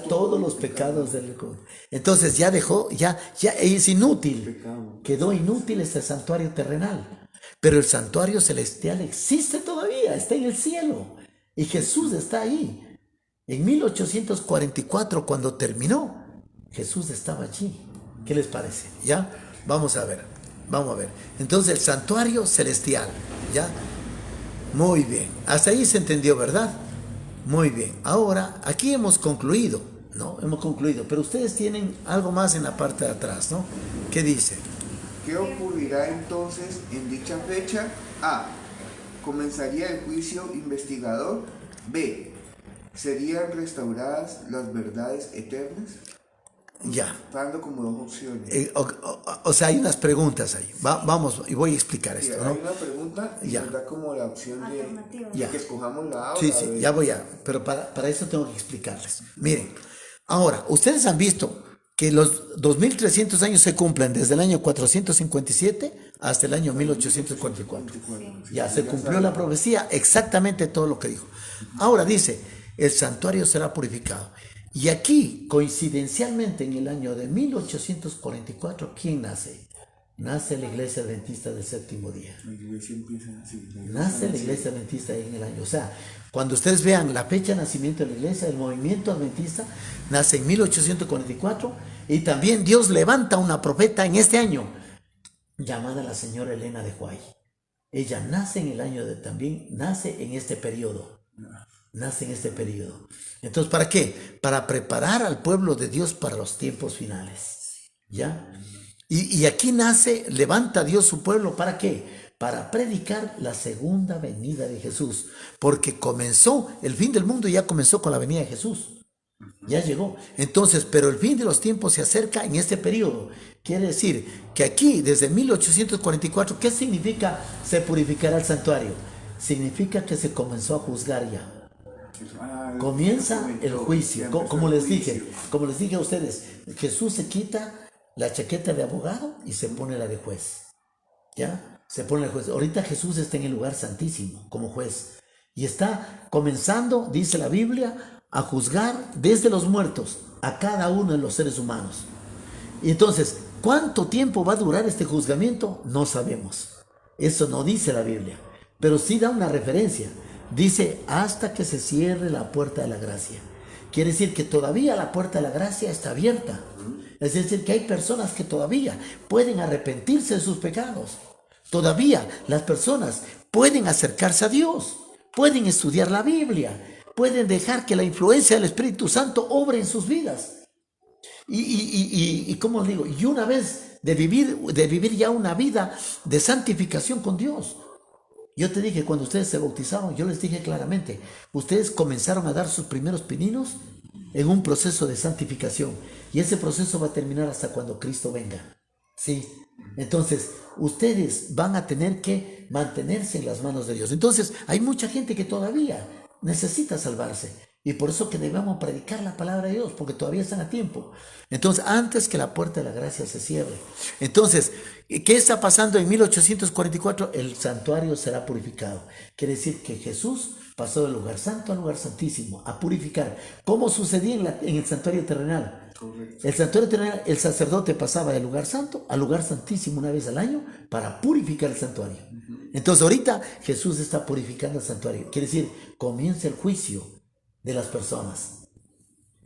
todos los pecados del corderito. Entonces ya es inútil. Quedó inútil este santuario terrenal. Pero el santuario celestial existe todavía, está en el cielo. Y Jesús está ahí. En 1844, cuando terminó, Jesús estaba allí. ¿Qué les parece? ¿Ya? Vamos a ver. Entonces, el santuario celestial. ¿Ya? Muy bien. Hasta ahí se entendió, ¿verdad? Muy bien. Ahora, aquí hemos concluido, ¿no? Hemos concluido. Pero ustedes tienen algo más en la parte de atrás, ¿no? ¿Qué dice? ¿Qué ocurrirá entonces en dicha fecha? A. ¿Comenzaría el juicio investigador? B. ¿Serían restauradas las verdades eternas? Ya. Dando como dos opciones. O sea, hay unas preguntas ahí. Vamos, y voy a explicar esto, sí, ¿no? Hay una pregunta y nos da como la opción de que escojamos la A o sí, la sí, B. ya voy a. Pero para eso tengo que explicarles. Miren, ahora, ustedes han visto que los 2300 años se cumplen desde el año 457 hasta el año 1844. Ya se cumplió la profecía, exactamente todo lo que dijo. Ahora dice, el santuario será purificado. Y aquí, coincidencialmente, en el año de 1844, ¿quién nace? nace la iglesia adventista del séptimo día. La iglesia empieza así. Nace la iglesia adventista en el año. O sea, cuando ustedes vean la fecha de nacimiento de la iglesia, el movimiento adventista nace en 1844 y también Dios levanta una profeta en este año llamada la señora Elena de White. Ella nace en el año también nace en este periodo. Nace en este periodo. Entonces, ¿para qué? Para preparar al pueblo de Dios para los tiempos finales. ¿Ya? Y aquí levanta Dios su pueblo, ¿para qué? Para predicar la segunda venida de Jesús. Porque comenzó, el fin del mundo ya comenzó con la venida de Jesús. Ya llegó. Entonces, pero el fin de los tiempos se acerca en este periodo. Quiere decir que aquí, desde 1844, ¿qué significa se purificará el santuario? Significa que se comenzó a juzgar ya. Comienza el juicio. Como les dije a ustedes, Jesús se quita la chaqueta de abogado y se pone la de juez. ¿Ya? Se pone el juez. Ahorita Jesús está en el lugar santísimo como juez. Y está comenzando, dice la Biblia, a juzgar desde los muertos a cada uno de los seres humanos. Y entonces, ¿cuánto tiempo va a durar este juzgamiento? No sabemos. Eso no dice la Biblia. Pero sí da una referencia. Dice, hasta que se cierre la puerta de la gracia. Quiere decir que todavía la puerta de la gracia está abierta. Es decir, que hay personas que todavía pueden arrepentirse de sus pecados. Todavía las personas pueden acercarse a Dios, pueden estudiar la Biblia, pueden dejar que la influencia del Espíritu Santo obre en sus vidas. Y ¿cómo digo? Y una vez de vivir ya una vida de santificación con Dios. Yo te dije, cuando ustedes se bautizaron, yo les dije claramente, ustedes comenzaron a dar sus primeros pininos en un proceso de santificación. Y ese proceso va a terminar hasta cuando Cristo venga. ¿Sí? Entonces, ustedes van a tener que mantenerse en las manos de Dios. Entonces, hay mucha gente que todavía necesita salvarse. Y por eso que debemos predicar la palabra de Dios, porque todavía están a tiempo. Entonces, antes que la puerta de la gracia se cierre. Entonces, ¿qué está pasando en 1844? El santuario será purificado. Quiere decir que Jesús pasó del lugar santo al lugar santísimo, a purificar. ¿Cómo sucedía en el santuario terrenal? Correcto. El santuario terrenal, el sacerdote pasaba del lugar santo al lugar santísimo una vez al año para purificar el santuario. Entonces, ahorita Jesús está purificando el santuario. Quiere decir, comienza el juicio de las personas.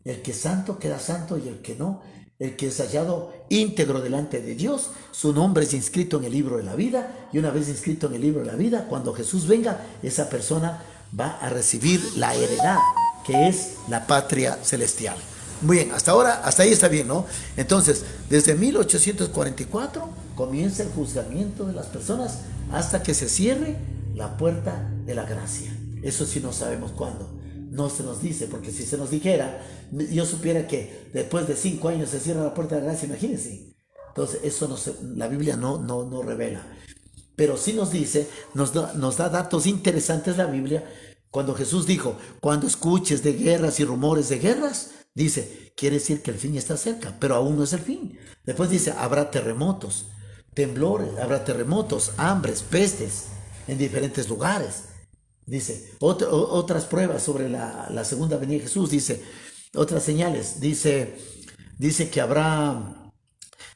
El que es santo queda santo y el que no, el que es hallado íntegro delante de Dios, su nombre es inscrito en el libro de la vida, y una vez inscrito en el libro de la vida, cuando Jesús venga, esa persona va a recibir la heredad, que es la patria celestial. Muy bien, hasta ahí está bien, ¿no? Entonces, desde 1844 comienza el juzgamiento de las personas hasta que se cierre la puerta de la gracia. Eso sí no sabemos cuándo. No se nos dice, porque si se nos dijera, yo supiera que después de 5 años se cierra la puerta de la gracia, imagínense. Entonces, eso la Biblia no revela. Pero sí nos dice, nos da datos interesantes la Biblia, cuando Jesús dijo, cuando escuches de guerras y rumores de guerras, dice, quiere decir que el fin está cerca, pero aún no es el fin. Después dice, habrá terremotos, temblores, habrá terremotos, hambres, pestes en diferentes lugares. Dice, otras pruebas sobre la segunda venida de Jesús, dice, otras señales, dice que habrá,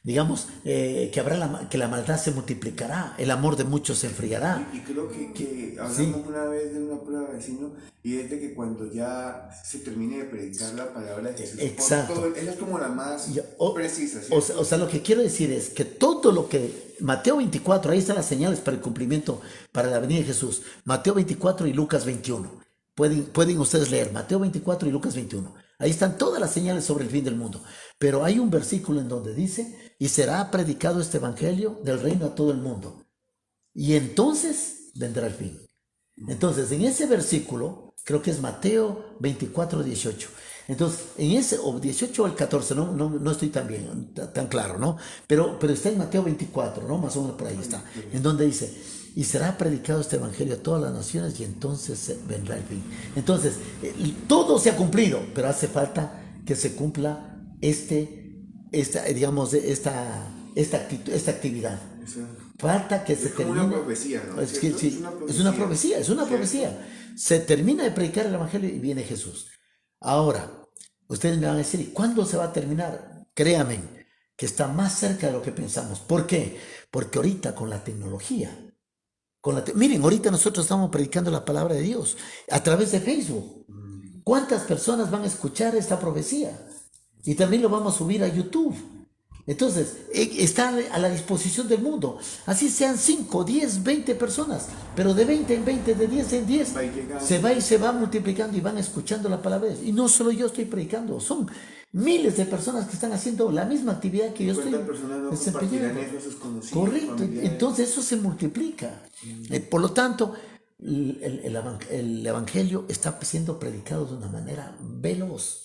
digamos, que la maldad se multiplicará, el amor de muchos se enfriará. Y creo que hablamos Sí. una vez de una prueba, vecino, y es de que cuando ya se termine de predicar la palabra de Jesús, Exacto. esa es como la más precisa, ¿sí? O sea, lo que quiero decir es que todo lo que Mateo 24, ahí están las señales para el cumplimiento, para la venida de Jesús. Mateo 24 y Lucas 21. Pueden ustedes leer Mateo 24 y Lucas 21. Ahí están todas las señales sobre el fin del mundo. Pero hay un versículo en donde dice, y será predicado este evangelio del reino a todo el mundo. Y entonces vendrá el fin. Entonces, en ese versículo, creo que es Mateo 24, 18. Entonces, en ese, o 18 o el 14, no estoy tan claro, ¿no? Pero está en Mateo 24, ¿no? Más o menos por ahí está. En donde dice, y será predicado este evangelio a todas las naciones y entonces vendrá el fin. Entonces, todo se ha cumplido, pero hace falta que se cumpla esta actividad. Falta que se termine. Es como una profecía, ¿no? Es una profecía. Se termina de predicar el evangelio y viene Jesús. Ahora, ustedes me van a decir, ¿y cuándo se va a terminar? Créanme, que está más cerca de lo que pensamos. ¿Por qué? Porque ahorita con la tecnología, miren, ahorita nosotros estamos predicando la palabra de Dios a través de Facebook. ¿Cuántas personas van a escuchar esta profecía? Y también lo vamos a subir a YouTube. Entonces, está a la disposición del mundo. Así sean 5, 10, 20 personas, pero de 20 en 20, de 10 en 10, se va multiplicando y van escuchando la palabra de Dios. Y no solo yo estoy predicando, son miles de personas que están haciendo la misma actividad que yo estoy desempeñando. Correcto, entonces eso se multiplica. Por lo tanto, el Evangelio está siendo predicado de una manera veloz.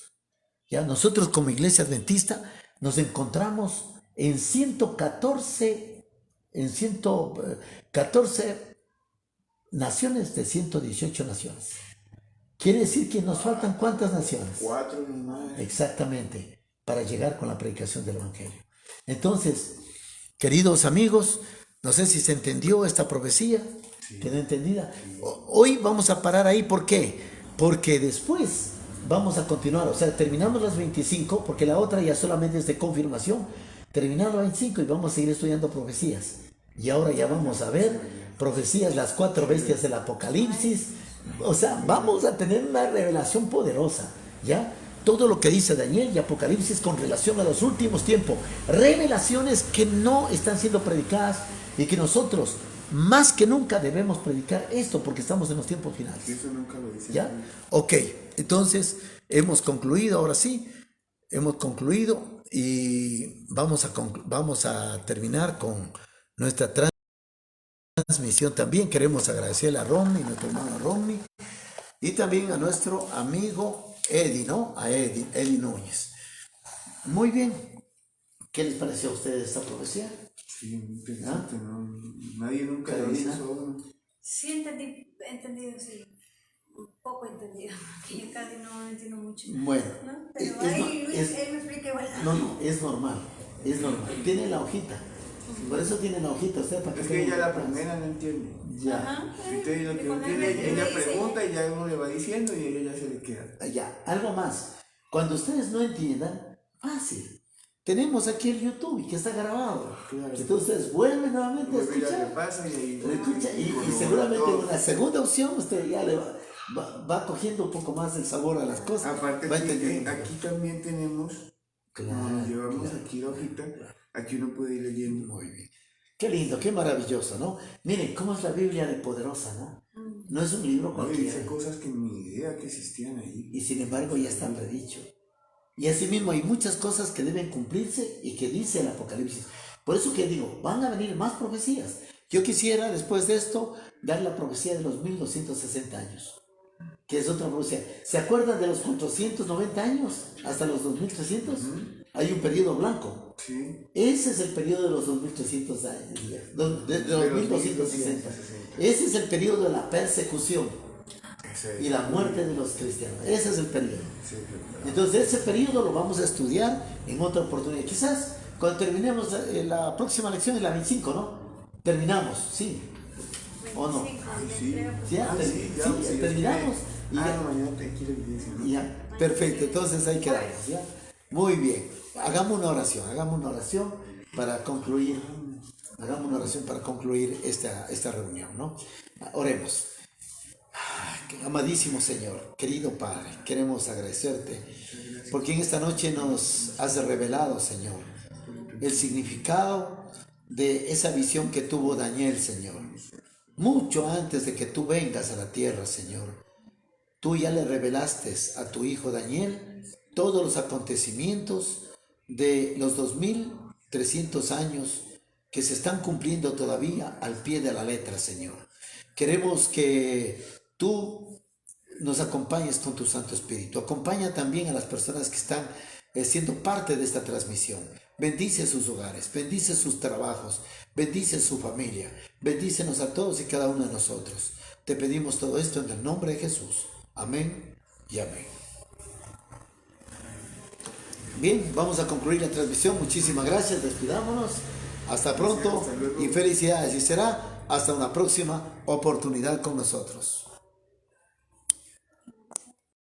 ¿Ya? Nosotros como Iglesia Adventista nos encontramos en 114 naciones de 118 naciones. Quiere decir que nos faltan ¿cuántas naciones? 4 más. Exactamente, para llegar con la predicación del Evangelio. Entonces, queridos amigos, no sé si se entendió esta profecía. Sí. ¿Quedó entendida? Sí. Hoy vamos a parar ahí. ¿Por qué? Porque después vamos a continuar, o sea, terminamos las 25, porque la otra ya solamente es de confirmación. Terminamos las 25 y vamos a seguir estudiando profecías. Y ahora ya vamos a ver profecías, las 4 bestias del Apocalipsis. O sea, vamos a tener una revelación poderosa, ¿ya? Todo lo que dice Daniel y Apocalipsis con relación a los últimos tiempos. Revelaciones que no están siendo predicadas y que nosotros más que nunca debemos predicar esto porque estamos en los tiempos finales. Eso nunca lo dice. ¿Ya? Ok, entonces hemos concluido, ahora sí, hemos concluido y vamos a terminar con nuestra transmisión. También queremos agradecerle a Romney, nuestro hermano Romney, y también a nuestro amigo Eddie, ¿no? A Eddie Núñez. Muy bien. ¿Qué les pareció a ustedes esta profecía? Sí, interesante, ¿no? Nadie nunca lo dice eso. Sí, entendido, sí. Un poco entendido, porque yo casi no entiendo mucho. Bueno, ¿no? Pero ahí Luis, él me explica igual. No, es normal. Tiene la hojita. Por eso tiene la hojita, usted para que... Es que ella la primera no entiende. Ya. Ajá. Entonces lo que entiende, ella pregunta y ya uno le va diciendo y ella ya se le queda. Ya, algo más. Cuando ustedes no entiendan, fácil. Tenemos aquí el YouTube que está grabado. Claro. Entonces ustedes vuelven nuevamente a escuchar. Y seguramente en una segunda opción usted ya le va cogiendo un poco más el sabor a las cosas. Aparte aquí también tenemos, como nos llevamos aquí la hojita, aquí uno puede ir leyendo. Muy bien. Qué lindo, qué maravilloso, ¿no? Miren, cómo es la Biblia de poderosa, ¿no? No es un libro cualquiera. Dice cosas que ni idea que existían ahí. Y sin embargo ya están predicho. Y asimismo hay muchas cosas que deben cumplirse y que dice el Apocalipsis. Por eso que digo, van a venir más profecías. Yo quisiera después de esto dar la profecía de los 1260 años, que es otra profecía. ¿Se acuerdan de los 490 años hasta los 2300? Hay un periodo blanco. Sí. Ese es el periodo de los 2300 días, de los 1260. Ese es el periodo de la persecución y la muerte de los cristianos. Ese es el periodo. Entonces ese periodo lo vamos a estudiar en otra oportunidad. Quizás cuando terminemos la próxima lección es la 25, ¿no? Terminamos, ¿sí? ¿O no? Sí. Terminamos. Ya, perfecto, entonces ahí quedamos, ¿ya? Muy bien. Hagamos una oración para concluir. Hagamos una oración para concluir esta reunión, ¿no? Oremos. Amadísimo Señor, querido Padre, queremos agradecerte porque en esta noche nos has revelado, Señor, el significado de esa visión que tuvo Daniel, Señor. Mucho antes de que tú vengas a la tierra, Señor, tú ya le revelaste a tu hijo Daniel todos los acontecimientos de los 2300 años que se están cumpliendo todavía al pie de la letra, Señor. Queremos que tú nos acompañes con tu Santo Espíritu. Acompaña también a las personas que están siendo parte de esta transmisión. Bendice sus hogares, bendice sus trabajos, bendice su familia. Bendícenos a todos y cada uno de nosotros. Te pedimos todo esto en el nombre de Jesús. Amén y amén. Bien, vamos a concluir la transmisión. Muchísimas gracias. Despidámonos. Hasta pronto y felicidades. Y será hasta una próxima oportunidad con nosotros.